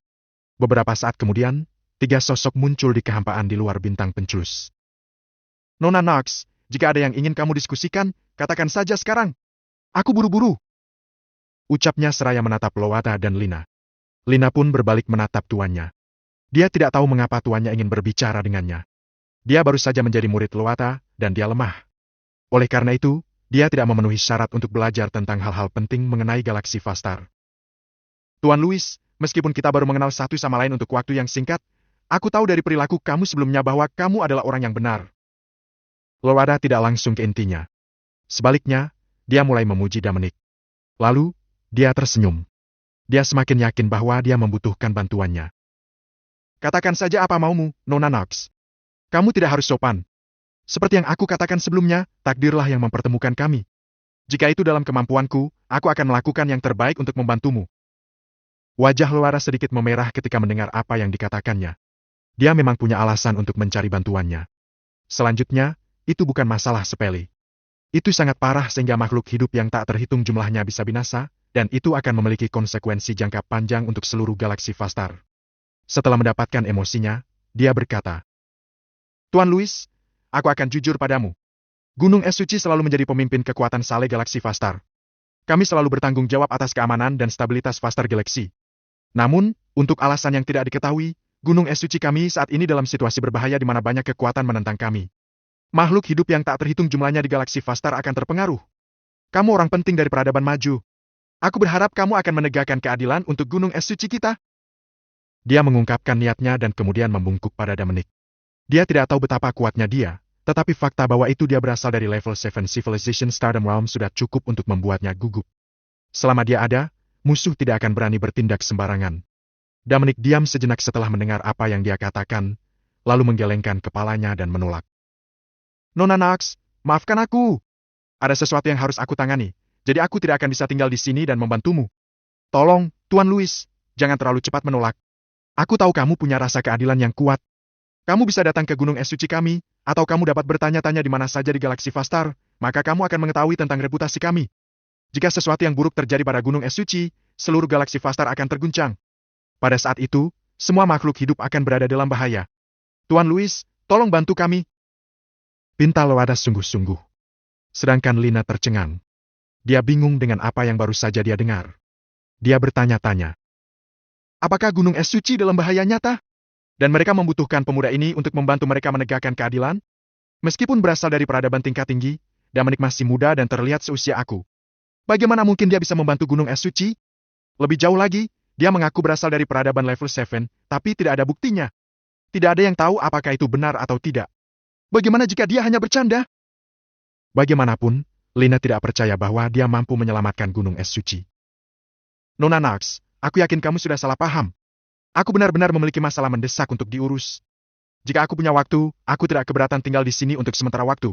Beberapa saat kemudian, 3 sosok muncul di kehampaan di luar bintang penclus. Nona Nox, jika ada yang ingin kamu diskusikan, katakan saja sekarang. Aku buru-buru. Ucapnya seraya menatap Loata dan Lina. Lina pun berbalik menatap tuannya. Dia tidak tahu mengapa tuannya ingin berbicara dengannya. Dia baru saja menjadi murid Loata, dan dia lemah. Oleh karena itu, dia tidak memenuhi syarat untuk belajar tentang hal-hal penting mengenai galaksi Vastar. Tuan Louis, meskipun kita baru mengenal satu sama lain untuk waktu yang singkat, aku tahu dari perilaku kamu sebelumnya bahwa kamu adalah orang yang benar. Loata tidak langsung ke intinya. Sebaliknya, dia mulai memuji Dominic. Lalu, dia tersenyum. Dia semakin yakin bahwa dia membutuhkan bantuannya. Katakan saja apa maumu, Nona Nox. Kamu tidak harus sopan. Seperti yang aku katakan sebelumnya, takdirlah yang mempertemukan kami. Jika itu dalam kemampuanku, aku akan melakukan yang terbaik untuk membantumu. Wajah Loata sedikit memerah ketika mendengar apa yang dikatakannya. Dia memang punya alasan untuk mencari bantuannya. Selanjutnya, itu bukan masalah sepele. Itu sangat parah sehingga makhluk hidup yang tak terhitung jumlahnya bisa binasa, dan itu akan memiliki konsekuensi jangka panjang untuk seluruh galaksi Vastar. Setelah mendapatkan emosinya, dia berkata, Tuan Louis, aku akan jujur padamu. Gunung Es Suci selalu menjadi pemimpin kekuatan Sale Galaksi Vastar. Kami selalu bertanggung jawab atas keamanan dan stabilitas Vastar Galaxy. Namun, untuk alasan yang tidak diketahui, Gunung Es Suci kami saat ini dalam situasi berbahaya di mana banyak kekuatan menentang kami. Makhluk hidup yang tak terhitung jumlahnya di galaksi Vastar akan terpengaruh. Kamu orang penting dari peradaban maju. Aku berharap kamu akan menegakkan keadilan untuk Gunung Es Suci kita. Dia mengungkapkan niatnya dan kemudian membungkuk pada Dominic. Dia tidak tahu betapa kuatnya dia, tetapi fakta bahwa itu dia berasal dari level 7 Civilization Stardom Realm sudah cukup untuk membuatnya gugup. Selama dia ada, musuh tidak akan berani bertindak sembarangan. Dominic diam sejenak setelah mendengar apa yang dia katakan, lalu menggelengkan kepalanya dan menolak. Nona Nox, maafkan aku. Ada sesuatu yang harus aku tangani, jadi aku tidak akan bisa tinggal di sini dan membantumu. Tolong, Tuan Louis, jangan terlalu cepat menolak. Aku tahu kamu punya rasa keadilan yang kuat. Kamu bisa datang ke Gunung Es Suci kami, atau kamu dapat bertanya-tanya di mana saja di galaksi Vastar, maka kamu akan mengetahui tentang reputasi kami. Jika sesuatu yang buruk terjadi pada Gunung Es Suci, seluruh galaksi Vastar akan terguncang. Pada saat itu, semua makhluk hidup akan berada dalam bahaya. Tuan Louis, tolong bantu kami. Pinta Loata sungguh-sungguh. Sedangkan Lina tercengang. Dia bingung dengan apa yang baru saja dia dengar. Dia bertanya-tanya. Apakah Gunung Es Suci dalam bahaya nyata? Dan mereka membutuhkan pemuda ini untuk membantu mereka menegakkan keadilan? Meskipun berasal dari peradaban tingkat tinggi, Dominic masih muda dan terlihat seusia aku. Bagaimana mungkin dia bisa membantu Gunung Es Suci? Lebih jauh lagi, dia mengaku berasal dari peradaban level 7, tapi tidak ada buktinya. Tidak ada yang tahu apakah itu benar atau tidak. Bagaimana jika dia hanya bercanda? Bagaimanapun, Lina tidak percaya bahwa dia mampu menyelamatkan Gunung Es Suci. Nona Nox, aku yakin kamu sudah salah paham. Aku benar-benar memiliki masalah mendesak untuk diurus. Jika aku punya waktu, aku tidak keberatan tinggal di sini untuk sementara waktu.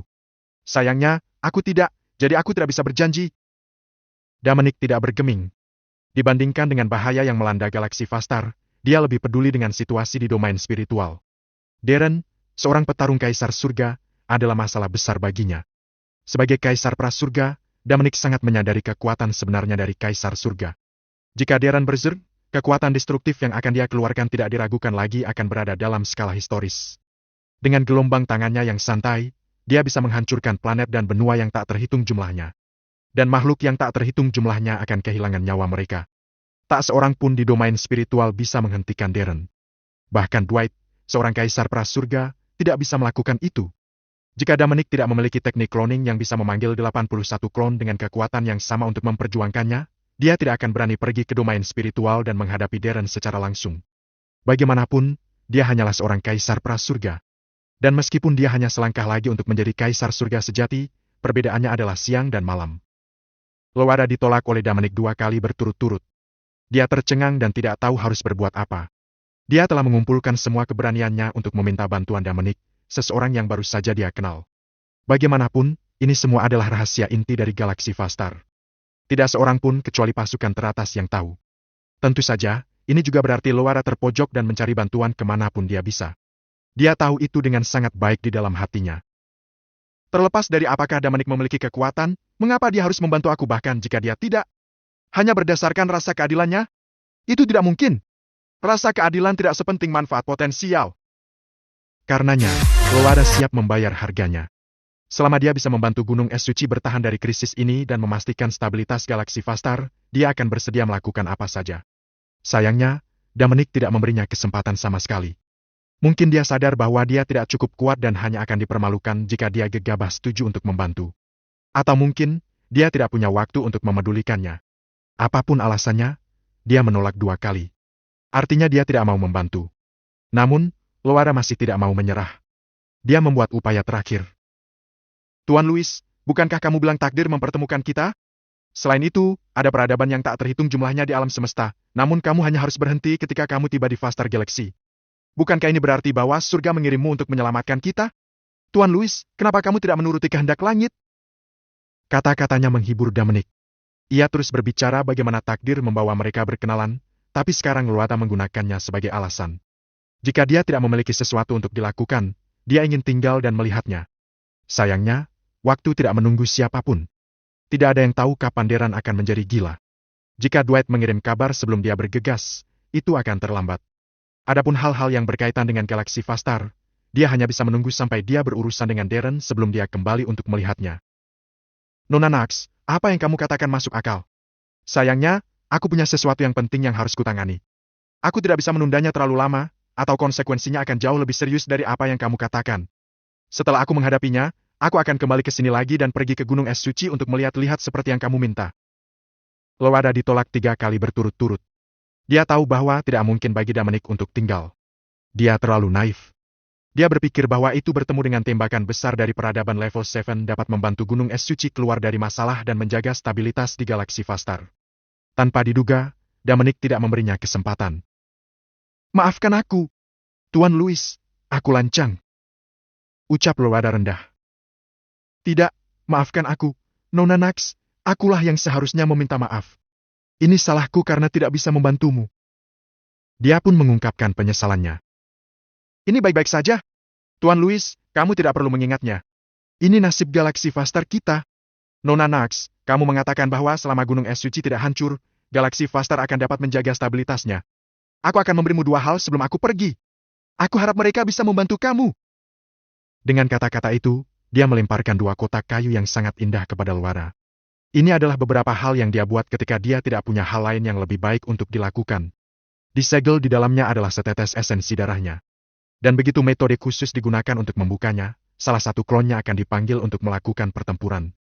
Sayangnya, aku tidak, jadi aku tidak bisa berjanji. Dominic tidak bergeming. Dibandingkan dengan bahaya yang melanda galaksi Vastar, dia lebih peduli dengan situasi di domain spiritual. Darren, seorang petarung kaisar surga, adalah masalah besar baginya. Sebagai kaisar prasurga, Dominic sangat menyadari kekuatan sebenarnya dari kaisar surga. Jika Darren berserk, kekuatan destruktif yang akan dia keluarkan tidak diragukan lagi akan berada dalam skala historis. Dengan gelombang tangannya yang santai, dia bisa menghancurkan planet dan benua yang tak terhitung jumlahnya. Dan makhluk yang tak terhitung jumlahnya akan kehilangan nyawa mereka. Tak seorang pun di domain spiritual bisa menghentikan Darren. Bahkan Dwight, seorang kaisar prasurga, tidak bisa melakukan itu. Jika Dominic tidak memiliki teknik cloning yang bisa memanggil 81 klon dengan kekuatan yang sama untuk memperjuangkannya, dia tidak akan berani pergi ke domain spiritual dan menghadapi Darren secara langsung. Bagaimanapun, dia hanyalah seorang kaisar prasurga. Dan meskipun dia hanya selangkah lagi untuk menjadi kaisar surga sejati, perbedaannya adalah siang dan malam. Loara ditolak oleh Dominic 2 kali berturut-turut. Dia tercengang dan tidak tahu harus berbuat apa. Dia telah mengumpulkan semua keberaniannya untuk meminta bantuan Dominic, seseorang yang baru saja dia kenal. Bagaimanapun, ini semua adalah rahasia inti dari galaksi Vastar. Tidak seorang pun kecuali pasukan teratas yang tahu. Tentu saja, ini juga berarti Loara terpojok dan mencari bantuan kemanapun dia bisa. Dia tahu itu dengan sangat baik di dalam hatinya. Terlepas dari apakah Dominic memiliki kekuatan, mengapa dia harus membantu aku bahkan jika dia tidak? Hanya berdasarkan rasa keadilannya? Itu tidak mungkin. Rasa keadilan tidak sepenting manfaat potensial. Karenanya, Loara siap membayar harganya. Selama dia bisa membantu Gunung Es Suci bertahan dari krisis ini dan memastikan stabilitas galaksi Vastar, dia akan bersedia melakukan apa saja. Sayangnya, Dominic tidak memberinya kesempatan sama sekali. Mungkin dia sadar bahwa dia tidak cukup kuat dan hanya akan dipermalukan jika dia gegabah setuju untuk membantu. Atau mungkin, dia tidak punya waktu untuk memedulikannya. Apapun alasannya, dia menolak 2 kali. Artinya dia tidak mau membantu. Namun, Loara masih tidak mau menyerah. Dia membuat upaya terakhir. Tuan Louis, bukankah kamu bilang takdir mempertemukan kita? Selain itu, ada peradaban yang tak terhitung jumlahnya di alam semesta, namun kamu hanya harus berhenti ketika kamu tiba di Vastar Galaxy. Bukankah ini berarti bahwa surga mengirimmu untuk menyelamatkan kita? Tuan Louis, kenapa kamu tidak menuruti kehendak langit? Kata-katanya menghibur Dominic. Ia terus berbicara bagaimana takdir membawa mereka berkenalan, tapi sekarang Loara menggunakannya sebagai alasan. Jika dia tidak memiliki sesuatu untuk dilakukan, dia ingin tinggal dan melihatnya. Sayangnya, waktu tidak menunggu siapapun. Tidak ada yang tahu kapan Darren akan menjadi gila. Jika Dwight mengirim kabar sebelum dia bergegas, itu akan terlambat. Adapun hal-hal yang berkaitan dengan galaksi Vastar, dia hanya bisa menunggu sampai dia berurusan dengan Darren sebelum dia kembali untuk melihatnya. Nona Nax, apa yang kamu katakan masuk akal. Sayangnya, aku punya sesuatu yang penting yang harus kutangani. Aku tidak bisa menundanya terlalu lama, atau konsekuensinya akan jauh lebih serius dari apa yang kamu katakan. Setelah aku menghadapinya, aku akan kembali ke sini lagi dan pergi ke Gunung Es Suci untuk melihat-lihat seperti yang kamu minta. Loara ditolak 3 kali berturut-turut. Dia tahu bahwa tidak mungkin bagi Dominic untuk tinggal. Dia terlalu naif. Dia berpikir bahwa itu bertemu dengan tembakan besar dari peradaban level 7 dapat membantu Gunung Es Suci keluar dari masalah dan menjaga stabilitas di galaksi Vastar. Tanpa diduga, Dominic tidak memberinya kesempatan. Maafkan aku, Tuan Louis, aku lancang. Ucap Loara rendah. Tidak, maafkan aku, Nona Nax, akulah yang seharusnya meminta maaf. Ini salahku karena tidak bisa membantumu. Dia pun mengungkapkan penyesalannya. Ini baik-baik saja. Tuan Louis, kamu tidak perlu mengingatnya. Ini nasib galaksi Vastar kita. Nona Nax, kamu mengatakan bahwa selama Gunung Es Suci tidak hancur, galaksi Vastar akan dapat menjaga stabilitasnya. Aku akan memberimu 2 hal sebelum aku pergi. Aku harap mereka bisa membantu kamu. Dengan kata-kata itu, dia melemparkan 2 kotak kayu yang sangat indah kepada Loara. Ini adalah beberapa hal yang dia buat ketika dia tidak punya hal lain yang lebih baik untuk dilakukan. Disegel di dalamnya adalah setetes esensi darahnya. Dan begitu metode khusus digunakan untuk membukanya, salah satu klonnya akan dipanggil untuk melakukan pertempuran.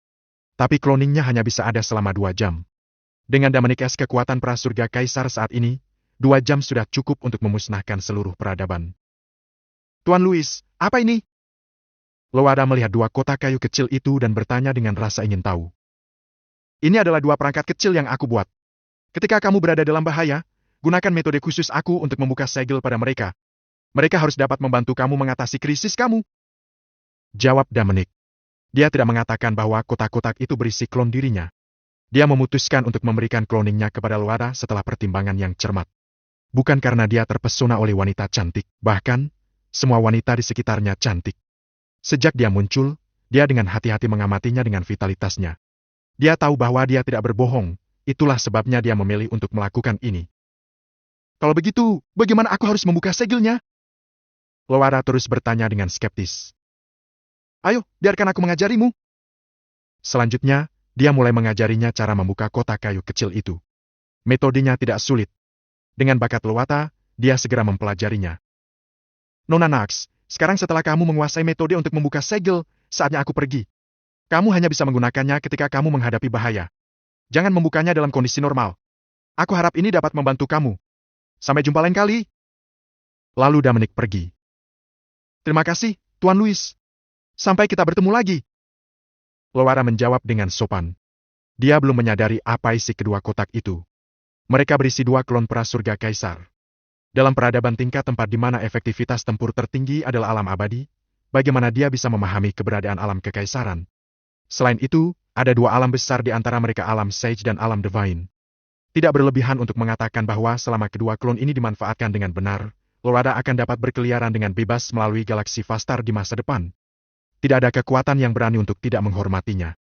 Tapi cloningnya hanya bisa ada selama 2 jam. Dengan Dominic S kekuatan prasurga kaisar saat ini, 2 jam sudah cukup untuk memusnahkan seluruh peradaban. Tuan Louis, apa ini? Loara melihat 2 kotak kayu kecil itu dan bertanya dengan rasa ingin tahu. Ini adalah 2 perangkat kecil yang aku buat. Ketika kamu berada dalam bahaya, gunakan metode khusus aku untuk membuka segel pada mereka. Mereka harus dapat membantu kamu mengatasi krisis kamu. Jawab Dominic. Dia tidak mengatakan bahwa kotak-kotak itu berisi klon dirinya. Dia memutuskan untuk memberikan cloningnya kepada Loara setelah pertimbangan yang cermat. Bukan karena dia terpesona oleh wanita cantik, bahkan, semua wanita di sekitarnya cantik. Sejak dia muncul, dia dengan hati-hati mengamatinya dengan vitalitasnya. Dia tahu bahwa dia tidak berbohong, itulah sebabnya dia memilih untuk melakukan ini. Kalau begitu, bagaimana aku harus membuka segelnya? Lowara terus bertanya dengan skeptis. Ayo, biarkan aku mengajarimu. Selanjutnya, dia mulai mengajarinya cara membuka kotak kayu kecil itu. Metodenya tidak sulit. Dengan bakat Lowata, dia segera mempelajarinya. Nona Nax, sekarang setelah kamu menguasai metode untuk membuka segel, saatnya aku pergi. Kamu hanya bisa menggunakannya ketika kamu menghadapi bahaya. Jangan membukanya dalam kondisi normal. Aku harap ini dapat membantu kamu. Sampai jumpa lain kali. Lalu Dominic pergi. Terima kasih, Tuan Louis. Sampai kita bertemu lagi. Lowara menjawab dengan sopan. Dia belum menyadari apa isi kedua kotak itu. Mereka berisi 2 klon prasurga kaisar. Dalam peradaban tingkat tempat di mana efektivitas tempur tertinggi adalah alam abadi, bagaimana dia bisa memahami keberadaan alam kekaisaran? Selain itu, ada 2 alam besar di antara mereka alam Sage dan alam Divine. Tidak berlebihan untuk mengatakan bahwa selama kedua klon ini dimanfaatkan dengan benar, Lowara akan dapat berkeliaran dengan bebas melalui galaksi Vastar di masa depan. Tidak ada kekuatan yang berani untuk tidak menghormatinya.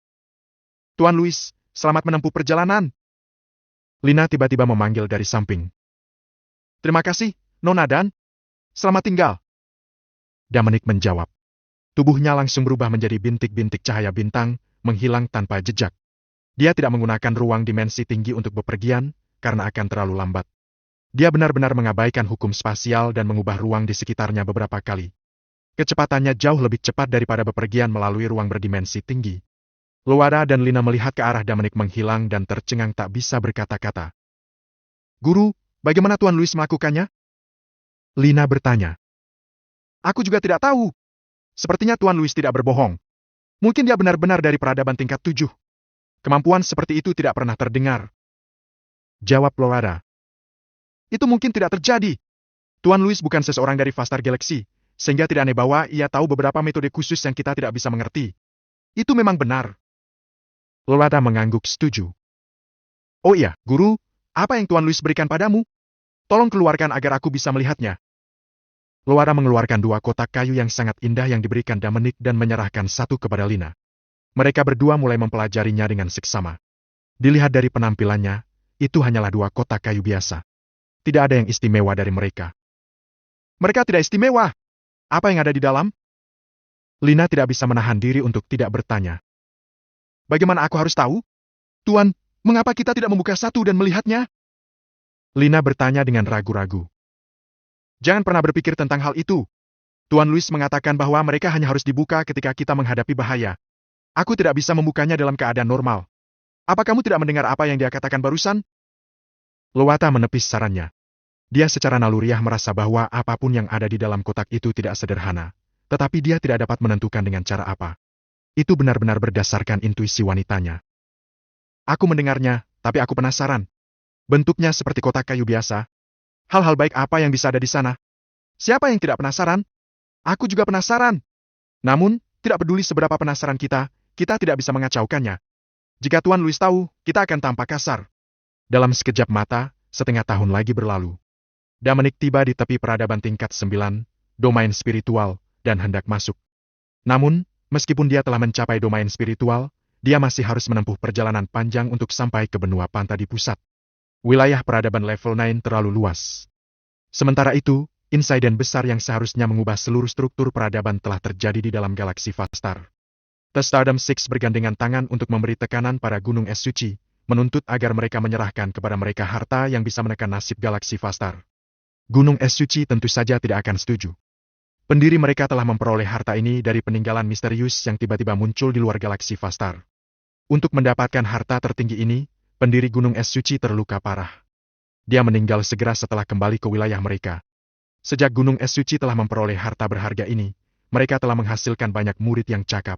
Tuan Louis, selamat menempuh perjalanan. Lina tiba-tiba memanggil dari samping. Terima kasih, Nona Dan. Selamat tinggal. Dominic menjawab. Tubuhnya langsung berubah menjadi bintik-bintik cahaya bintang, menghilang tanpa jejak. Dia tidak menggunakan ruang dimensi tinggi untuk bepergian, karena akan terlalu lambat. Dia benar-benar mengabaikan hukum spasial dan mengubah ruang di sekitarnya beberapa kali. Kecepatannya jauh lebih cepat daripada bepergian melalui ruang berdimensi tinggi. Lowara dan Lina melihat ke arah Dominic menghilang dan tercengang tak bisa berkata-kata. Guru, bagaimana Tuan Louis melakukannya? Lina bertanya. Aku juga tidak tahu. Sepertinya Tuan Louis tidak berbohong. Mungkin dia benar-benar dari peradaban tingkat 7. Kemampuan seperti itu tidak pernah terdengar. Jawab Lowara. Itu mungkin tidak terjadi. Tuan Louis bukan seseorang dari Vastar Galaxy, sehingga tidak aneh bahwa ia tahu beberapa metode khusus yang kita tidak bisa mengerti. Itu memang benar. Lowara mengangguk setuju. Oh iya, Guru, apa yang Tuan Louis berikan padamu? Tolong keluarkan agar aku bisa melihatnya. Lowara mengeluarkan 2 kotak kayu yang sangat indah yang diberikan Dominic dan menyerahkan satu kepada Lina. Mereka berdua mulai mempelajarinya dengan seksama. Dilihat dari penampilannya, itu hanyalah 2 kotak kayu biasa. Tidak ada yang istimewa dari mereka. Mereka tidak istimewa. Apa yang ada di dalam? Lina tidak bisa menahan diri untuk tidak bertanya. Bagaimana aku harus tahu? Tuan, mengapa kita tidak membuka satu dan melihatnya? Lina bertanya dengan ragu-ragu. Jangan pernah berpikir tentang hal itu. Tuan Louis mengatakan bahwa mereka hanya harus dibuka ketika kita menghadapi bahaya. Aku tidak bisa membukanya dalam keadaan normal. Apa kamu tidak mendengar apa yang dia katakan barusan? Lowata menepis sarannya. Dia secara naluriah merasa bahwa apapun yang ada di dalam kotak itu tidak sederhana, tetapi dia tidak dapat menentukan dengan cara apa. Itu benar-benar berdasarkan intuisi wanitanya. Aku mendengarnya, tapi aku penasaran. Bentuknya seperti kotak kayu biasa. Hal-hal baik apa yang bisa ada di sana? Siapa yang tidak penasaran? Aku juga penasaran. Namun, tidak peduli seberapa penasaran kita tidak bisa mengacaukannya. Jika Tuan Louis tahu, kita akan tampak kasar. Dalam sekejap mata, setengah tahun lagi berlalu. Dominic tiba di tepi peradaban tingkat 9, domain spiritual, dan hendak masuk. Namun, meskipun dia telah mencapai domain spiritual, dia masih harus menempuh perjalanan panjang untuk sampai ke benua Panta di pusat. Wilayah peradaban level 9 terlalu luas. Sementara itu, insiden besar yang seharusnya mengubah seluruh struktur peradaban telah terjadi di dalam galaksi Vastar. The Stardom Six bergandengan tangan untuk memberi tekanan pada Gunung Es Suci, menuntut agar mereka menyerahkan kepada mereka harta yang bisa menekan nasib galaksi Vastar. Gunung Es Suci tentu saja tidak akan setuju. Pendiri mereka telah memperoleh harta ini dari peninggalan misterius yang tiba-tiba muncul di luar galaksi Vastar. Untuk mendapatkan harta tertinggi ini, pendiri Gunung Es Suci terluka parah. Dia meninggal segera setelah kembali ke wilayah mereka. Sejak Gunung Es Suci telah memperoleh harta berharga ini, mereka telah menghasilkan banyak murid yang cakap.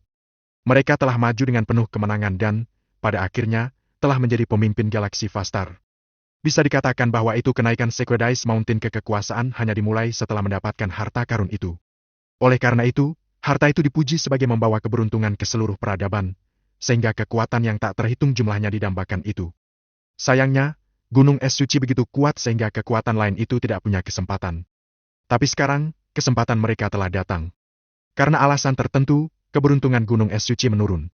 Mereka telah maju dengan penuh kemenangan dan, pada akhirnya, telah menjadi pemimpin galaksi Vastar. Bisa dikatakan bahwa itu kenaikan Sequoidice Mountain ke kekuasaan hanya dimulai setelah mendapatkan harta karun itu. Oleh karena itu, harta itu dipuji sebagai membawa keberuntungan ke seluruh peradaban, sehingga kekuatan yang tak terhitung jumlahnya didambakan itu. Sayangnya, Gunung Es Suci begitu kuat sehingga kekuatan lain itu tidak punya kesempatan. Tapi sekarang, kesempatan mereka telah datang. Karena alasan tertentu, keberuntungan Gunung Es Suci menurun.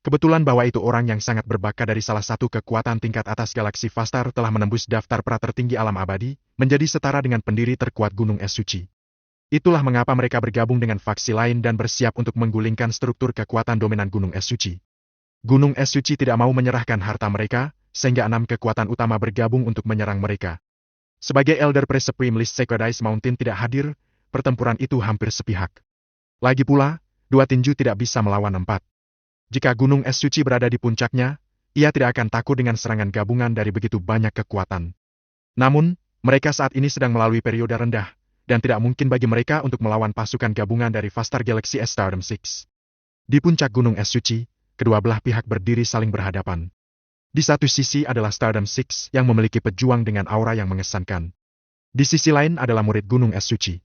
Kebetulan bahwa itu orang yang sangat berbakat dari salah satu kekuatan tingkat atas galaksi Vastar telah menembus daftar pra tertinggi alam abadi, menjadi setara dengan pendiri terkuat Gunung Es Suci. Itulah mengapa mereka bergabung dengan faksi lain dan bersiap untuk menggulingkan struktur kekuatan dominan Gunung Es Suci. Gunung Es Suci tidak mau menyerahkan harta mereka, sehingga 6 kekuatan utama bergabung untuk menyerang mereka. Sebagai Elder Priest Supreme List Sacred Ice Mountain tidak hadir, pertempuran itu hampir sepihak. Lagi pula, 2 tinju tidak bisa melawan 4. Jika Gunung Es Suci berada di puncaknya, ia tidak akan takut dengan serangan gabungan dari begitu banyak kekuatan. Namun, mereka saat ini sedang melalui periode rendah, dan tidak mungkin bagi mereka untuk melawan pasukan gabungan dari Vastar Galaxy Stardom 6. Di puncak Gunung Es Suci, kedua belah pihak berdiri saling berhadapan. Di satu sisi adalah Stardom 6 yang memiliki pejuang dengan aura yang mengesankan. Di sisi lain adalah murid Gunung Es Suci.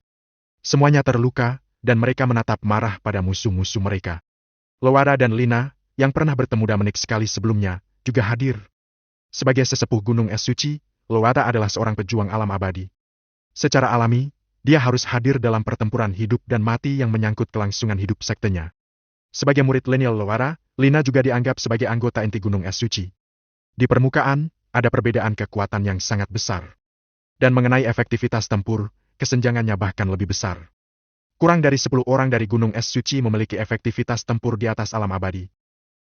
Semuanya terluka, dan mereka menatap marah pada musuh-musuh mereka. Lowara dan Lina, yang pernah bertemu Damanik sekali sebelumnya, juga hadir. Sebagai sesepuh Gunung Es Suci, Lowara adalah seorang pejuang alam abadi. Secara alami, dia harus hadir dalam pertempuran hidup dan mati yang menyangkut kelangsungan hidup sektenya. Sebagai murid lineal Lowara, Lina juga dianggap sebagai anggota inti Gunung Es Suci. Di permukaan, ada perbedaan kekuatan yang sangat besar. Dan mengenai efektivitas tempur, kesenjangannya bahkan lebih besar. Kurang dari 10 orang dari Gunung Es Suci memiliki efektivitas tempur di atas alam abadi.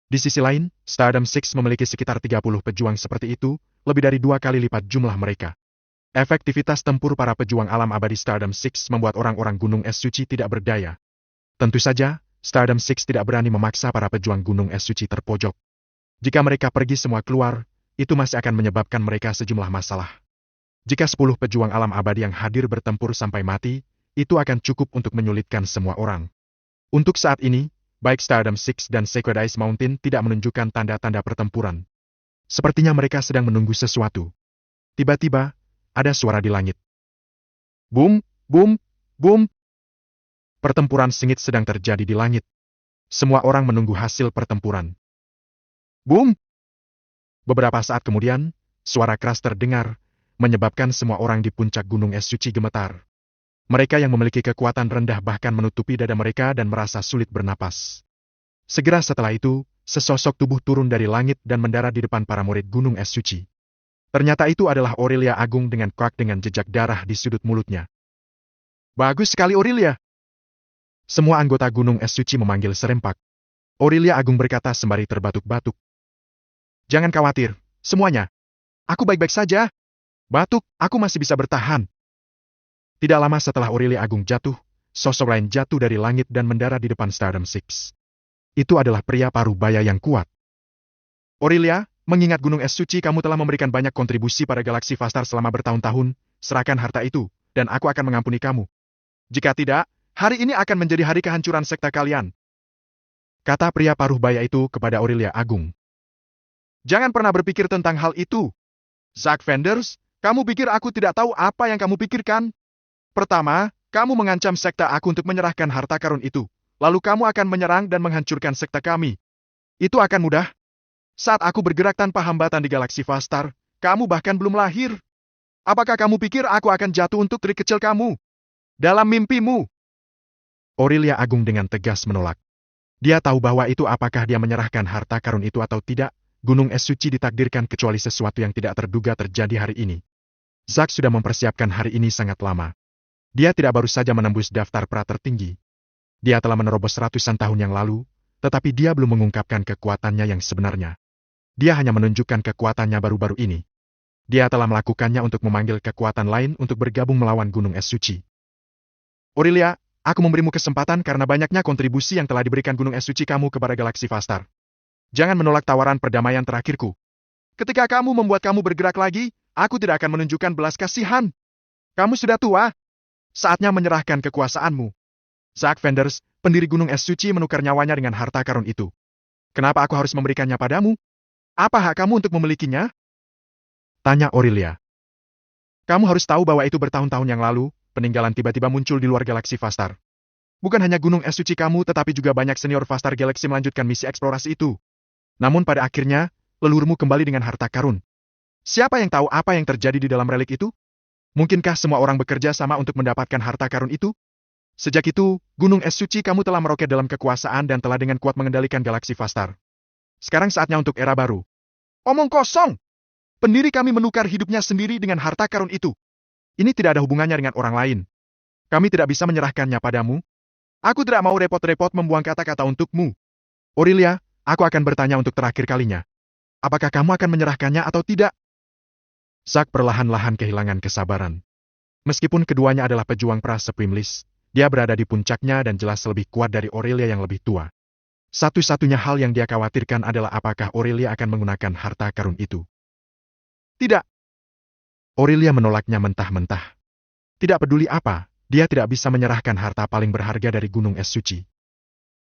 Di sisi lain, Stardom 6 memiliki sekitar 30 pejuang seperti itu, lebih dari 2 kali lipat jumlah mereka. Efektivitas tempur para pejuang alam abadi Stardom 6 membuat orang-orang Gunung Es Suci tidak berdaya. Tentu saja, Stardom 6 tidak berani memaksa para pejuang Gunung Es Suci terpojok. Jika mereka pergi semua keluar, itu masih akan menyebabkan mereka sejumlah masalah. Jika 10 pejuang alam abadi yang hadir bertempur sampai mati, itu akan cukup untuk menyulitkan semua orang. Untuk saat ini, baik Stardom 6 dan Sacred Ice Mountain tidak menunjukkan tanda-tanda pertempuran. Sepertinya mereka sedang menunggu sesuatu. Tiba-tiba, ada suara di langit. Boom, boom, boom. Pertempuran sengit sedang terjadi di langit. Semua orang menunggu hasil pertempuran. Boom! Beberapa saat kemudian, suara keras terdengar, menyebabkan semua orang di puncak Gunung Es Suci gemetar. Mereka yang memiliki kekuatan rendah bahkan menutupi dada mereka dan merasa sulit bernapas. Segera setelah itu, sesosok tubuh turun dari langit dan mendarat di depan para murid Gunung Es Suci. Ternyata itu adalah Aurelia Agung dengan kuak dengan jejak darah di sudut mulutnya. Bagus sekali Aurelia! Semua anggota Gunung Es Suci memanggil serempak. Aurelia Agung berkata sembari terbatuk-batuk. Jangan khawatir, semuanya. Aku baik-baik saja. Batuk, aku masih bisa bertahan. Tidak lama setelah Aurelia Agung jatuh, sosok lain jatuh dari langit dan mendarat di depan Stardom 6. Itu adalah pria parubaya yang kuat. Aurelia, mengingat Gunung Es Suci kamu telah memberikan banyak kontribusi pada galaksi Vastar selama bertahun-tahun, serahkan harta itu, dan aku akan mengampuni kamu. Jika tidak, hari ini akan menjadi hari kehancuran sekte kalian. Kata pria parubaya itu kepada Aurelia Agung. Jangan pernah berpikir tentang hal itu. Zack Vendors, kamu pikir aku tidak tahu apa yang kamu pikirkan? Pertama, kamu mengancam sekte aku untuk menyerahkan harta karun itu. Lalu kamu akan menyerang dan menghancurkan sekte kami. Itu akan mudah. Saat aku bergerak tanpa hambatan di galaksi Vastar, kamu bahkan belum lahir. Apakah kamu pikir aku akan jatuh untuk trik kecil kamu? Dalam mimpimu. Aurelia Agung dengan tegas menolak. Dia tahu bahwa itu apakah dia menyerahkan harta karun itu atau tidak, Gunung Es Suci ditakdirkan kecuali sesuatu yang tidak terduga terjadi hari ini. Zack sudah mempersiapkan hari ini sangat lama. Dia tidak baru saja menembus daftar pra tertinggi. Dia telah menerobos ratusan tahun yang lalu, tetapi dia belum mengungkapkan kekuatannya yang sebenarnya. Dia hanya menunjukkan kekuatannya baru-baru ini. Dia telah melakukannya untuk memanggil kekuatan lain untuk bergabung melawan Gunung Es Suci. Aurelia, aku memberimu kesempatan karena banyaknya kontribusi yang telah diberikan Gunung Es Suci kamu kepada galaksi Vastar. Jangan menolak tawaran perdamaian terakhirku. Ketika kamu membuat kamu bergerak lagi, aku tidak akan menunjukkan belas kasihan. Kamu sudah tua. Saatnya menyerahkan kekuasaanmu. Zack Vendors, pendiri Gunung Es Suci menukar nyawanya dengan harta karun itu. Kenapa aku harus memberikannya padamu? Apa hak kamu untuk memilikinya? Tanya Aurelia. Kamu harus tahu bahwa itu bertahun-tahun yang lalu, peninggalan tiba-tiba muncul di luar galaksi Vastar. Bukan hanya Gunung Es Suci kamu tetapi juga banyak senior Vastar Galaxy melanjutkan misi eksplorasi itu. Namun pada akhirnya, leluhurmu kembali dengan harta karun. Siapa yang tahu apa yang terjadi di dalam relik itu? Mungkinkah semua orang bekerja sama untuk mendapatkan harta karun itu? Sejak itu, Gunung Es Suci kamu telah meroket dalam kekuasaan dan telah dengan kuat mengendalikan galaksi Vastar. Sekarang saatnya untuk era baru. Omong kosong! Pendiri kami menukar hidupnya sendiri dengan harta karun itu. Ini tidak ada hubungannya dengan orang lain. Kami tidak bisa menyerahkannya padamu. Aku tidak mau repot-repot membuang kata-kata untukmu. Aurelia, aku akan bertanya untuk terakhir kalinya. Apakah kamu akan menyerahkannya atau tidak? Zack perlahan-lahan kehilangan kesabaran. Meskipun keduanya adalah pejuang pras Supreme List, dia berada di puncaknya dan jelas lebih kuat dari Aurelia yang lebih tua. Satu-satunya hal yang dia khawatirkan adalah apakah Aurelia akan menggunakan harta karun itu. Tidak. Aurelia menolaknya mentah-mentah. Tidak peduli apa, dia tidak bisa menyerahkan harta paling berharga dari Gunung Es Suci.